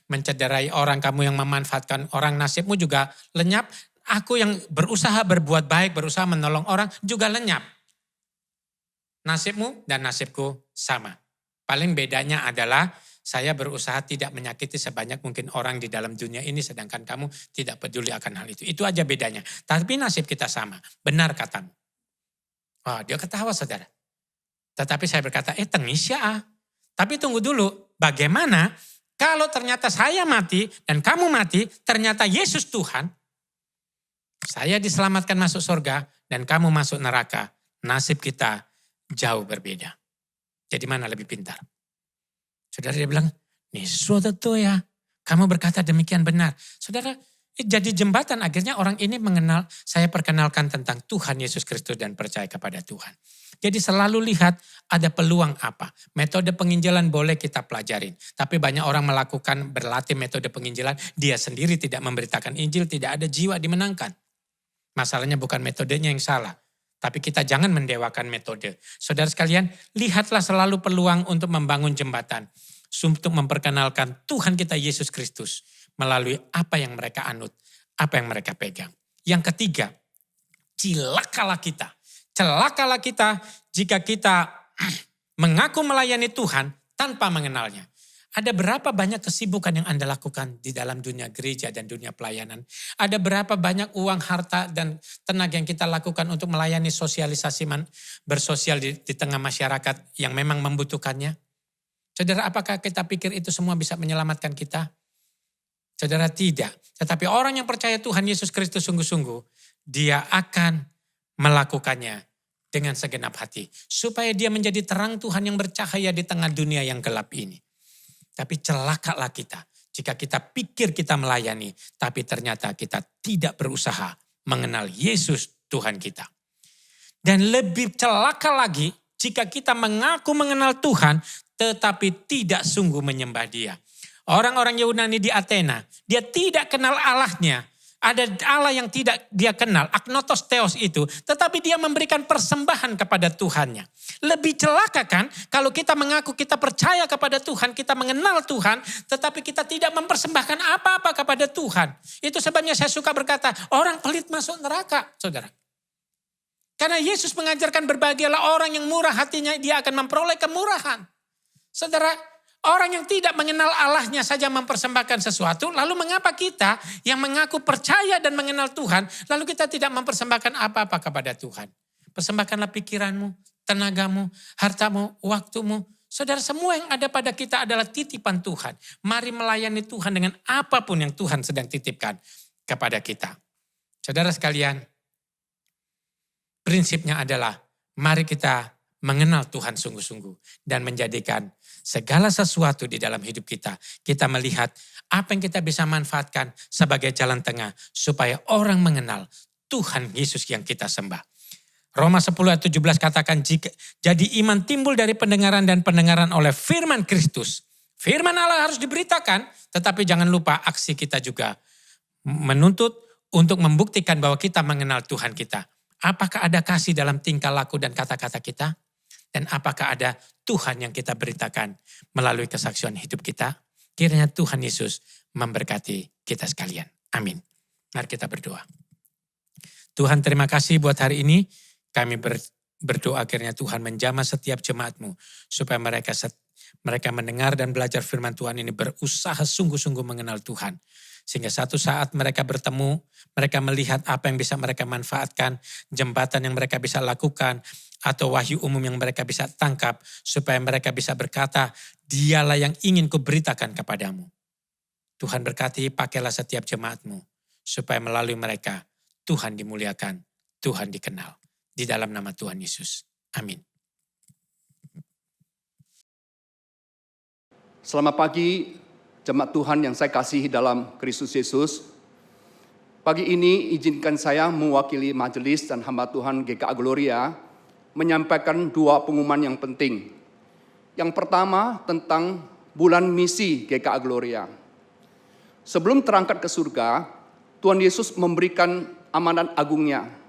mencederai orang, kamu yang memanfaatkan orang, nasibmu juga lenyap. Aku yang berusaha berbuat baik, berusaha menolong orang juga lenyap. Nasibmu dan nasibku sama. Paling bedanya adalah saya berusaha tidak menyakiti sebanyak mungkin orang di dalam dunia ini, sedangkan kamu tidak peduli akan hal itu. Itu aja bedanya. Tapi nasib kita sama. Benar katamu. Oh, dia ketawa saudara. Tetapi saya berkata, tengis ya. Tapi tunggu dulu, bagaimana Kalau ternyata saya mati dan kamu mati, ternyata Yesus Tuhan, saya diselamatkan masuk surga dan kamu masuk neraka. Nasib kita jauh berbeda. Jadi mana lebih pintar? Saudara, dia bilang, nih suatu ya, kamu berkata demikian benar. Saudara, jadi jembatan akhirnya orang ini mengenal, saya perkenalkan tentang Tuhan Yesus Kristus dan percaya kepada Tuhan. Jadi selalu lihat ada peluang apa. Metode penginjilan boleh kita pelajarin. Tapi banyak orang melakukan berlatih metode penginjilan, dia sendiri tidak memberitakan Injil, tidak ada jiwa dimenangkan. Masalahnya bukan metodenya yang salah. Tapi kita jangan mendewakan metode. Saudara sekalian, lihatlah selalu peluang untuk membangun jembatan. Untuk memperkenalkan Tuhan kita Yesus Kristus melalui apa yang mereka anut, apa yang mereka pegang. Yang ketiga, celakalah kita. Celakalah kita jika kita mengaku melayani Tuhan tanpa mengenalnya. Ada berapa banyak kesibukan yang Anda lakukan di dalam dunia gereja dan dunia pelayanan. Ada berapa banyak uang, harta, dan tenaga yang kita lakukan untuk melayani sosialisasi bersosial di tengah masyarakat yang memang membutuhkannya. Saudara, apakah kita pikir itu semua bisa menyelamatkan kita? Saudara, tidak. Tetapi orang yang percaya Tuhan Yesus Kristus sungguh-sungguh, dia akan melakukannya dengan segenap hati. Supaya dia menjadi terang Tuhan yang bercahaya di tengah dunia yang gelap ini. Tapi celakalah kita jika kita pikir kita melayani, tapi ternyata kita tidak berusaha mengenal Yesus Tuhan kita. Dan lebih celaka lagi jika kita mengaku mengenal Tuhan, tetapi tidak sungguh menyembah Dia. Orang-orang Yunani di Athena, dia tidak kenal Allahnya. Ada Allah yang tidak dia kenal, agnotos theos itu. Tetapi dia memberikan persembahan kepada Tuhannya. Lebih celaka kan kalau kita mengaku kita percaya kepada Tuhan, kita mengenal Tuhan. Tetapi kita tidak mempersembahkan apa-apa kepada Tuhan. Itu sebabnya saya suka berkata, orang pelit masuk neraka, saudara. Karena Yesus mengajarkan berbahagialah orang yang murah hatinya, dia akan memperoleh kemurahan. Saudara, orang yang tidak mengenal Allahnya saja mempersembahkan sesuatu, lalu mengapa kita yang mengaku percaya dan mengenal Tuhan, lalu kita tidak mempersembahkan apa-apa kepada Tuhan? Persembahkanlah pikiranmu, tenagamu, hartamu, waktumu. Saudara, semua yang ada pada kita adalah titipan Tuhan. Mari melayani Tuhan dengan apapun yang Tuhan sedang titipkan kepada kita. Saudara sekalian, prinsipnya adalah mari kita mengenal Tuhan sungguh-sungguh dan menjadikan segala sesuatu di dalam hidup kita. Kita melihat apa yang kita bisa manfaatkan sebagai jalan tengah supaya orang mengenal Tuhan Yesus yang kita sembah. Roma 10 ayat 17 katakan, jadi iman timbul dari pendengaran dan pendengaran oleh firman Kristus. Firman Allah harus diberitakan, tetapi jangan lupa aksi kita juga menuntut untuk membuktikan bahwa kita mengenal Tuhan kita. Apakah ada kasih dalam tingkah laku dan kata-kata kita? Dan apakah ada Tuhan yang kita beritakan melalui kesaksian hidup kita? Kiranya Tuhan Yesus memberkati kita sekalian. Amin. Mari kita berdoa. Tuhan, terima kasih buat hari ini. Kami berdoa kiranya Tuhan menjamah setiap jemaat-Mu. Supaya mereka mendengar dan belajar firman Tuhan ini berusaha sungguh-sungguh mengenal Tuhan. Sehingga satu saat mereka bertemu, mereka melihat apa yang bisa mereka manfaatkan, jembatan yang mereka bisa lakukan, atau wahyu umum yang mereka bisa tangkap, supaya mereka bisa berkata, dialah yang ingin kuberitakan kepadamu. Tuhan berkati, pakailah setiap jemaat-Mu, supaya melalui mereka, Tuhan dimuliakan, Tuhan dikenal. Di dalam nama Tuhan Yesus. Amin. Selamat pagi, jemaat Tuhan yang saya kasihi dalam Kristus Yesus. Pagi ini izinkan saya mewakili majelis dan hamba Tuhan GKA Gloria menyampaikan dua pengumuman yang penting. Yang pertama tentang bulan misi GKA Gloria. Sebelum terangkat ke surga, Tuhan Yesus memberikan amanat agungnya.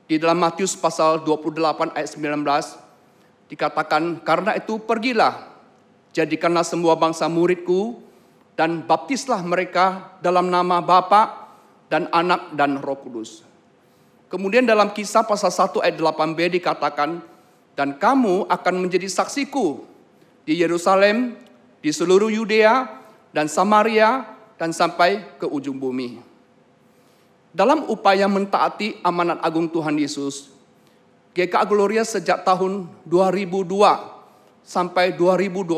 Di dalam Matius pasal 28 ayat 19 dikatakan, karena itu pergilah, jadikanlah semua bangsa muridku dan baptislah mereka dalam nama Bapa dan Anak dan Roh Kudus. Kemudian dalam Kisah pasal 1 ayat 8b dikatakan, dan kamu akan menjadi saksiku di Yerusalem, di seluruh Yudea dan Samaria dan sampai ke ujung bumi. Dalam upaya mentaati amanat agung Tuhan Yesus, GKA Gloria sejak tahun 2002 sampai 2021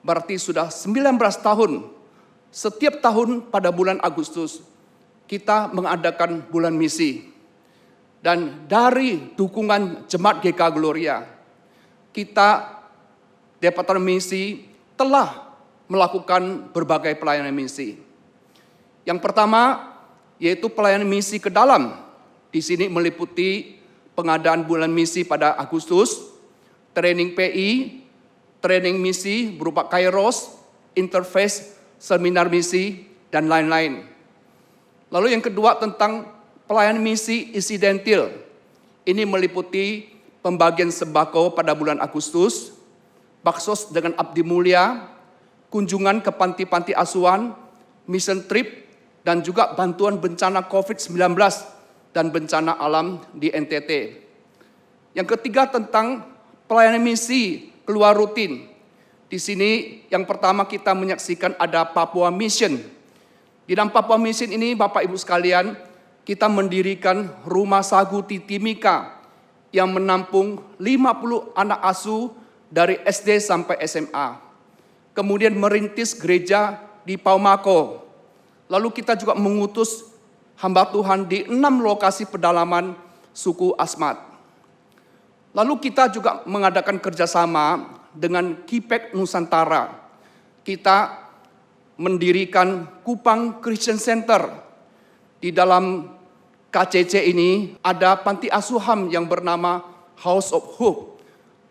berarti sudah 19 tahun. Setiap tahun pada bulan Agustus, kita mengadakan bulan misi. Dan dari dukungan Jemaat GKA Gloria, kita Departemen Misi telah melakukan berbagai pelayanan misi. Yang pertama, yaitu pelayanan misi ke dalam. Di sini meliputi pengadaan bulan misi pada Agustus, training PI, training misi berupa Kairos, interface, seminar misi, dan lain-lain. Lalu yang kedua tentang pelayanan misi insidentil. Ini meliputi pembagian sembako pada bulan Agustus, baksos dengan abdi mulia, kunjungan ke panti-panti asuhan, mission trip, dan juga bantuan bencana COVID-19 dan bencana alam di NTT. Yang ketiga tentang pelayanan misi keluar rutin. Di sini yang pertama kita menyaksikan ada Papua Mission. Di dalam Papua Mission ini Bapak Ibu sekalian, kita mendirikan Rumah Sagu Titimika yang menampung 50 anak asuh dari SD sampai SMA. Kemudian merintis gereja di Paumako. Lalu kita juga mengutus hamba Tuhan di 6 lokasi pedalaman suku Asmat. Lalu kita juga mengadakan kerjasama dengan Kipek Nusantara. Kita mendirikan Kupang Christian Center. Di dalam KCC ini ada panti asuhan yang bernama House of Hope.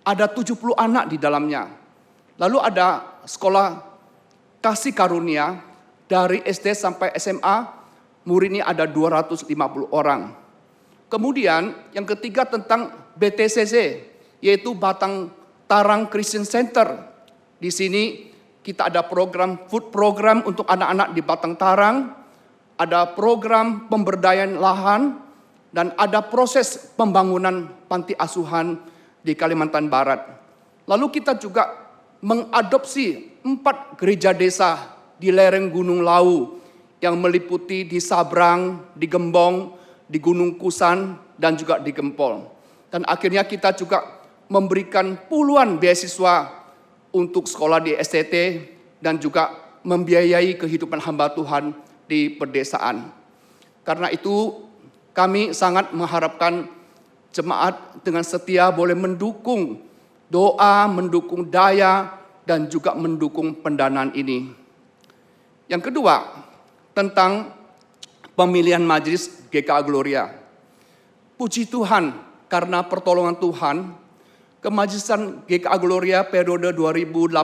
Ada 70 anak di dalamnya. Lalu ada sekolah kasih karunia dari SD sampai SMA, muridnya ada 250 orang. Kemudian yang ketiga tentang BTCC, yaitu Batang Tarang Christian Center. Di sini kita ada program food program untuk anak-anak di Batang Tarang, ada program pemberdayaan lahan, dan ada proses pembangunan panti asuhan di Kalimantan Barat. Lalu kita juga mengadopsi 4 gereja desa di lereng Gunung Lau yang meliputi di Sabrang, di Gembong, di Gunung Kusan, dan juga di Gempol. Dan akhirnya kita juga memberikan puluhan beasiswa untuk sekolah di STT dan juga membiayai kehidupan hamba Tuhan di pedesaan. Karena itu kami sangat mengharapkan jemaat dengan setia boleh mendukung doa, mendukung daya, dan juga mendukung pendanaan ini. Yang kedua, tentang pemilihan majelis GKA Gloria. Puji Tuhan, karena pertolongan Tuhan, kemajelisan GKA Gloria periode 2018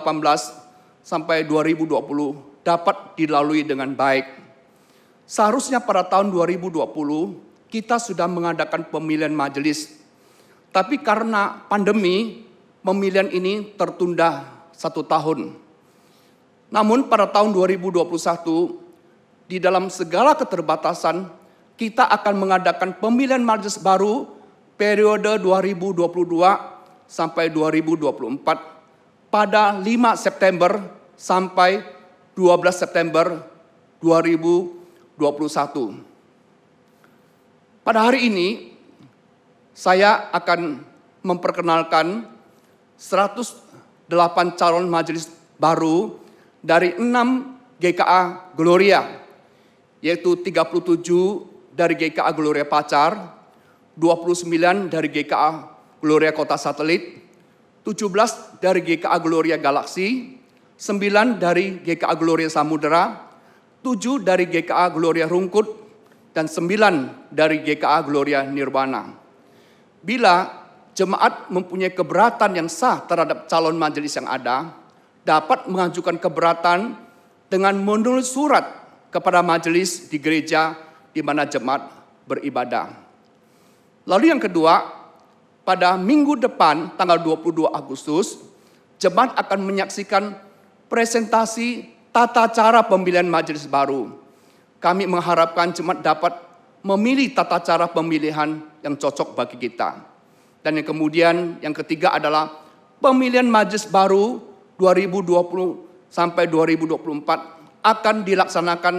sampai 2020 dapat dilalui dengan baik. Seharusnya pada tahun 2020 kita sudah mengadakan pemilihan majelis. Tapi karena pandemi, pemilihan ini tertunda 1 tahun. Namun pada tahun 2021, di dalam segala keterbatasan, kita akan mengadakan pemilihan majelis baru periode 2022 sampai 2024 pada 5 September sampai 12 September 2021. Pada hari ini, saya akan memperkenalkan 108 calon majelis baru dari 6 GKA Gloria, yaitu 37 dari GKA Gloria Pacar, 29 dari GKA Gloria Kota Satelit, 17 dari GKA Gloria Galaksi, 9 dari GKA Gloria Samudera, 7 dari GKA Gloria Rungkut, dan 9 dari GKA Gloria Nirwana. Bila jemaat mempunyai keberatan yang sah terhadap calon majelis yang ada, dapat mengajukan keberatan dengan menulis surat kepada majelis di gereja di mana jemaat beribadah. Lalu yang kedua, pada minggu depan tanggal 22 Agustus, jemaat akan menyaksikan presentasi tata cara pemilihan majelis baru. Kami mengharapkan jemaat dapat memilih tata cara pemilihan yang cocok bagi kita. Dan yang kemudian yang ketiga adalah pemilihan majelis baru 2020 sampai 2024 akan dilaksanakan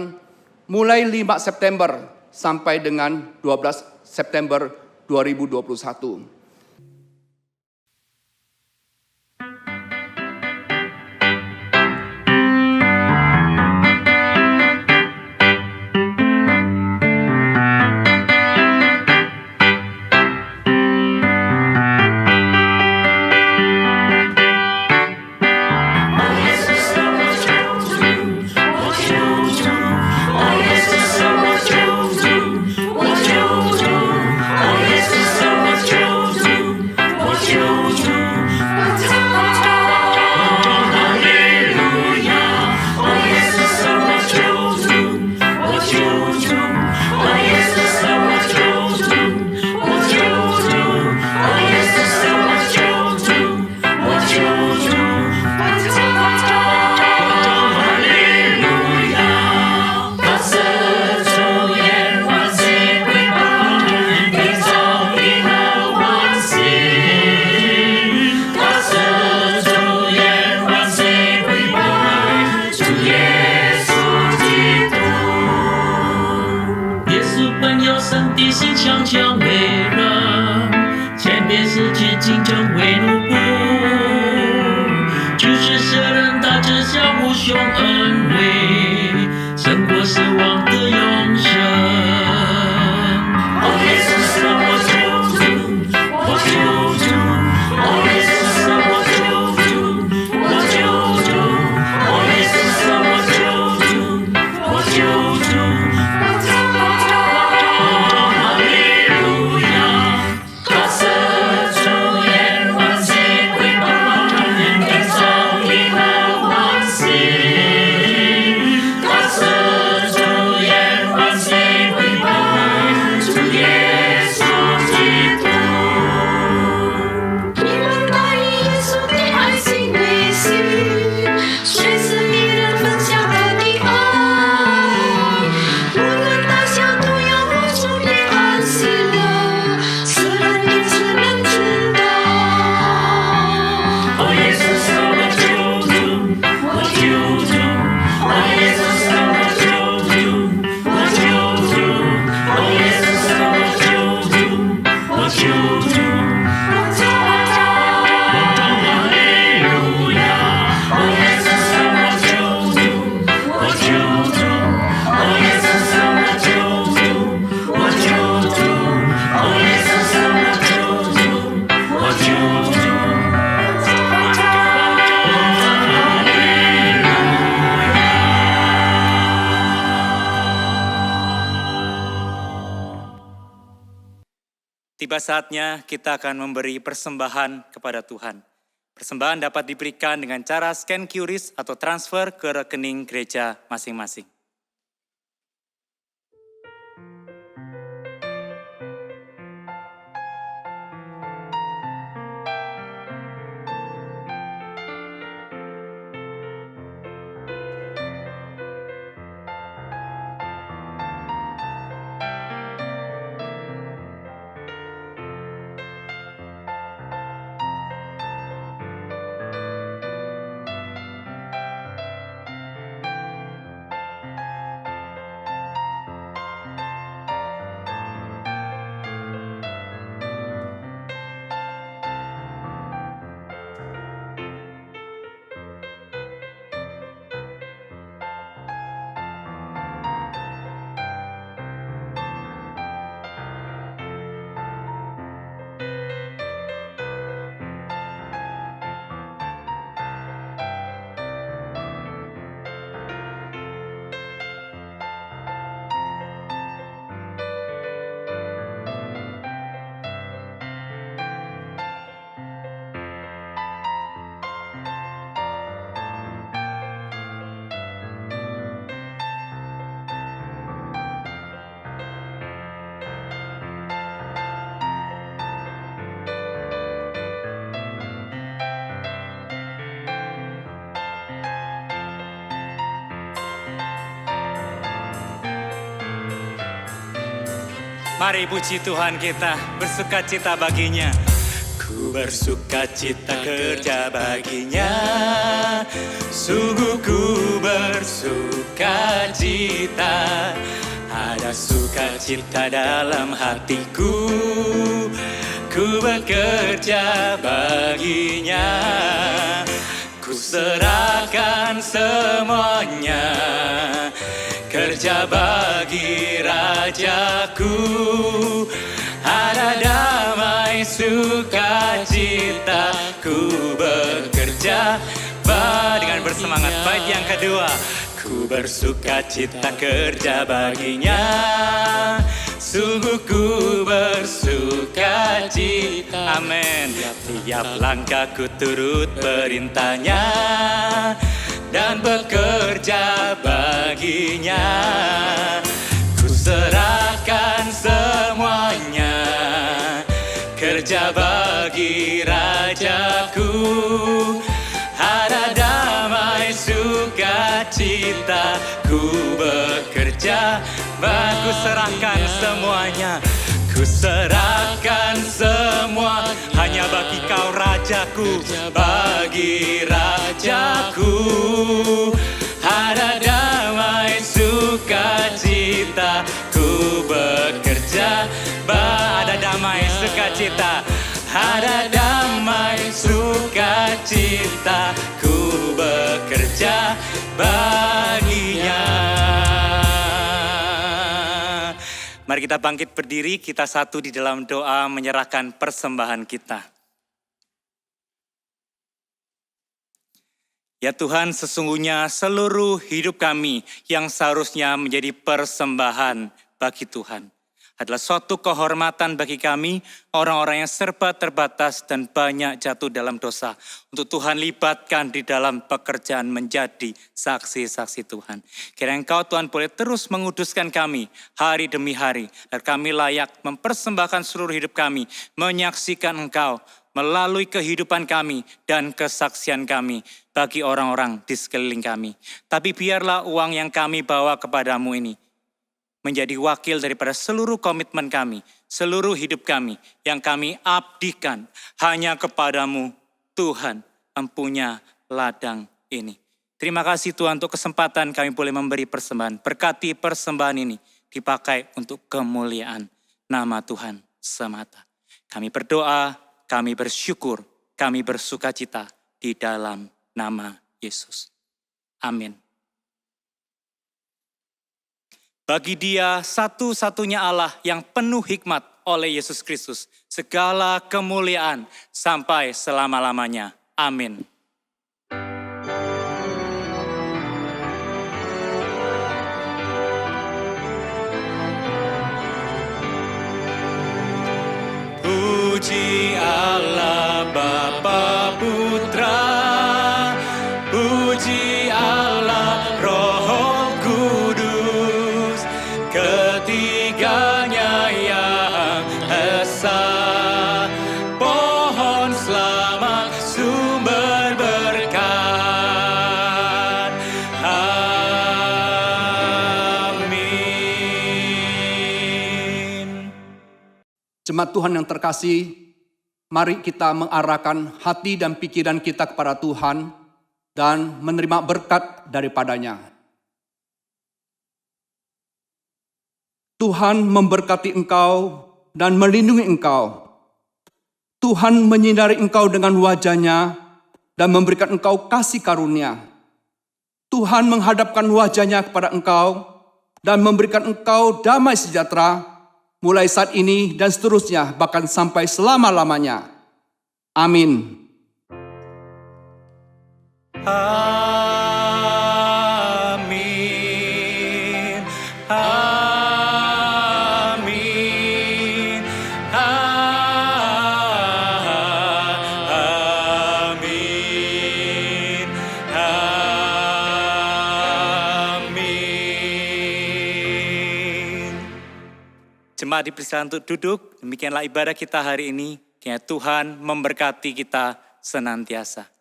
mulai 5 September sampai dengan 12 September 2021. 别世界竞争为奴仆，举世世人大致相互兄恩惠，胜过死亡的永生。哦，耶稣是我救主，我救主，哦，耶稣是我救主，我救主，哦，耶稣是我救主，我救主。哈利路亚，他是主耶万世归宝，他人的造以后欢喜。他是主耶万世归宝，主耶稣基督。你们大以耶稣的爱心为心，随时与人分享他的爱。无论大小都要活出平安喜乐，使人因此能知道。哦，耶稣是我救主，我救主。哦，耶稣是我救主，我救主。哦，耶稣是我救主，我救主。哈利路亚，哦，耶稣是我救主，我救主。哦，耶稣是我救主，我救主。哦，耶稣是我救主，我救主。Tiba saatnya kita akan memberi persembahan kepada Tuhan. Persembahan dapat diberikan dengan cara scan QRIS atau transfer ke rekening gereja masing-masing. Mari puji Tuhan kita, bersukacita baginya. Ku bersukacita kerja baginya, sungguh ku bersukacita. Ada sukacita dalam hatiku, ku bekerja baginya. Ku serahkan semuanya, kerja bagi Rajaku. Ada damai sukacita, ku bekerja dengan bersemangat. Bait yang kedua, ku bersukacita kerja baginya, sungguh ku bersukacita. Amin. Tiap langkahku turut perintahnya dan bekerja baginya. Ku serahkan semuanya, kerja bagi Rajaku. Ada damai sukacita, ku bekerja, ku serahkan semuanya. Ku serahkan semua hanya bagi kau Rajaku, bagi Rajaku. Ada damai sukacita, ku bekerja, ada damai sukacita. ada damai sukacita, ku bekerja baginya. Mari kita bangkit berdiri, kita satu di dalam doa menyerahkan persembahan kita. Ya Tuhan, sesungguhnya seluruh hidup kami yang seharusnya menjadi persembahan bagi Tuhan adalah suatu kehormatan bagi kami, orang-orang yang serba terbatas dan banyak jatuh dalam dosa. Untuk Tuhan libatkan di dalam pekerjaan menjadi saksi-saksi Tuhan. Kiranya Engkau Tuhan boleh terus menguduskan kami hari demi hari, agar kami layak mempersembahkan seluruh hidup kami, menyaksikan Engkau melalui kehidupan kami dan kesaksian kami bagi orang-orang di sekeliling kami. Tapi biarlah uang yang kami bawa kepadamu ini menjadi wakil daripada seluruh komitmen kami, seluruh hidup kami yang kami abdikan hanya kepadamu, Tuhan, empunya ladang ini. Terima kasih Tuhan untuk kesempatan kami boleh memberi persembahan. Berkati persembahan ini dipakai untuk kemuliaan nama Tuhan semata. Kami berdoa, kami bersyukur, kami bersukacita di dalam nama Yesus. Amin. Bagi Dia satu-satunya Allah yang penuh hikmat oleh Yesus Kristus, segala kemuliaan sampai selama-lamanya. Amin. Puji Allah Bapa Putra, puji Allah Roh Kudus, ketiganya yang esa, pohon selamat sumber berkat. Amin. Jemaat Tuhan yang terkasih, mari kita mengarahkan hati dan pikiran kita kepada Tuhan dan menerima berkat daripadanya. Tuhan memberkati engkau dan melindungi engkau. Tuhan menyinari engkau dengan wajah-Nya dan memberikan engkau kasih karunia. Tuhan menghadapkan wajah-Nya kepada engkau dan memberikan engkau damai sejahtera mulai saat ini dan seterusnya bahkan sampai selama-lamanya. Amin. Amin. Amin. Amin. Amin. Jemaat dipersilakan untuk duduk. Demikianlah ibadah kita hari ini. Kiranya Tuhan memberkati kita senantiasa.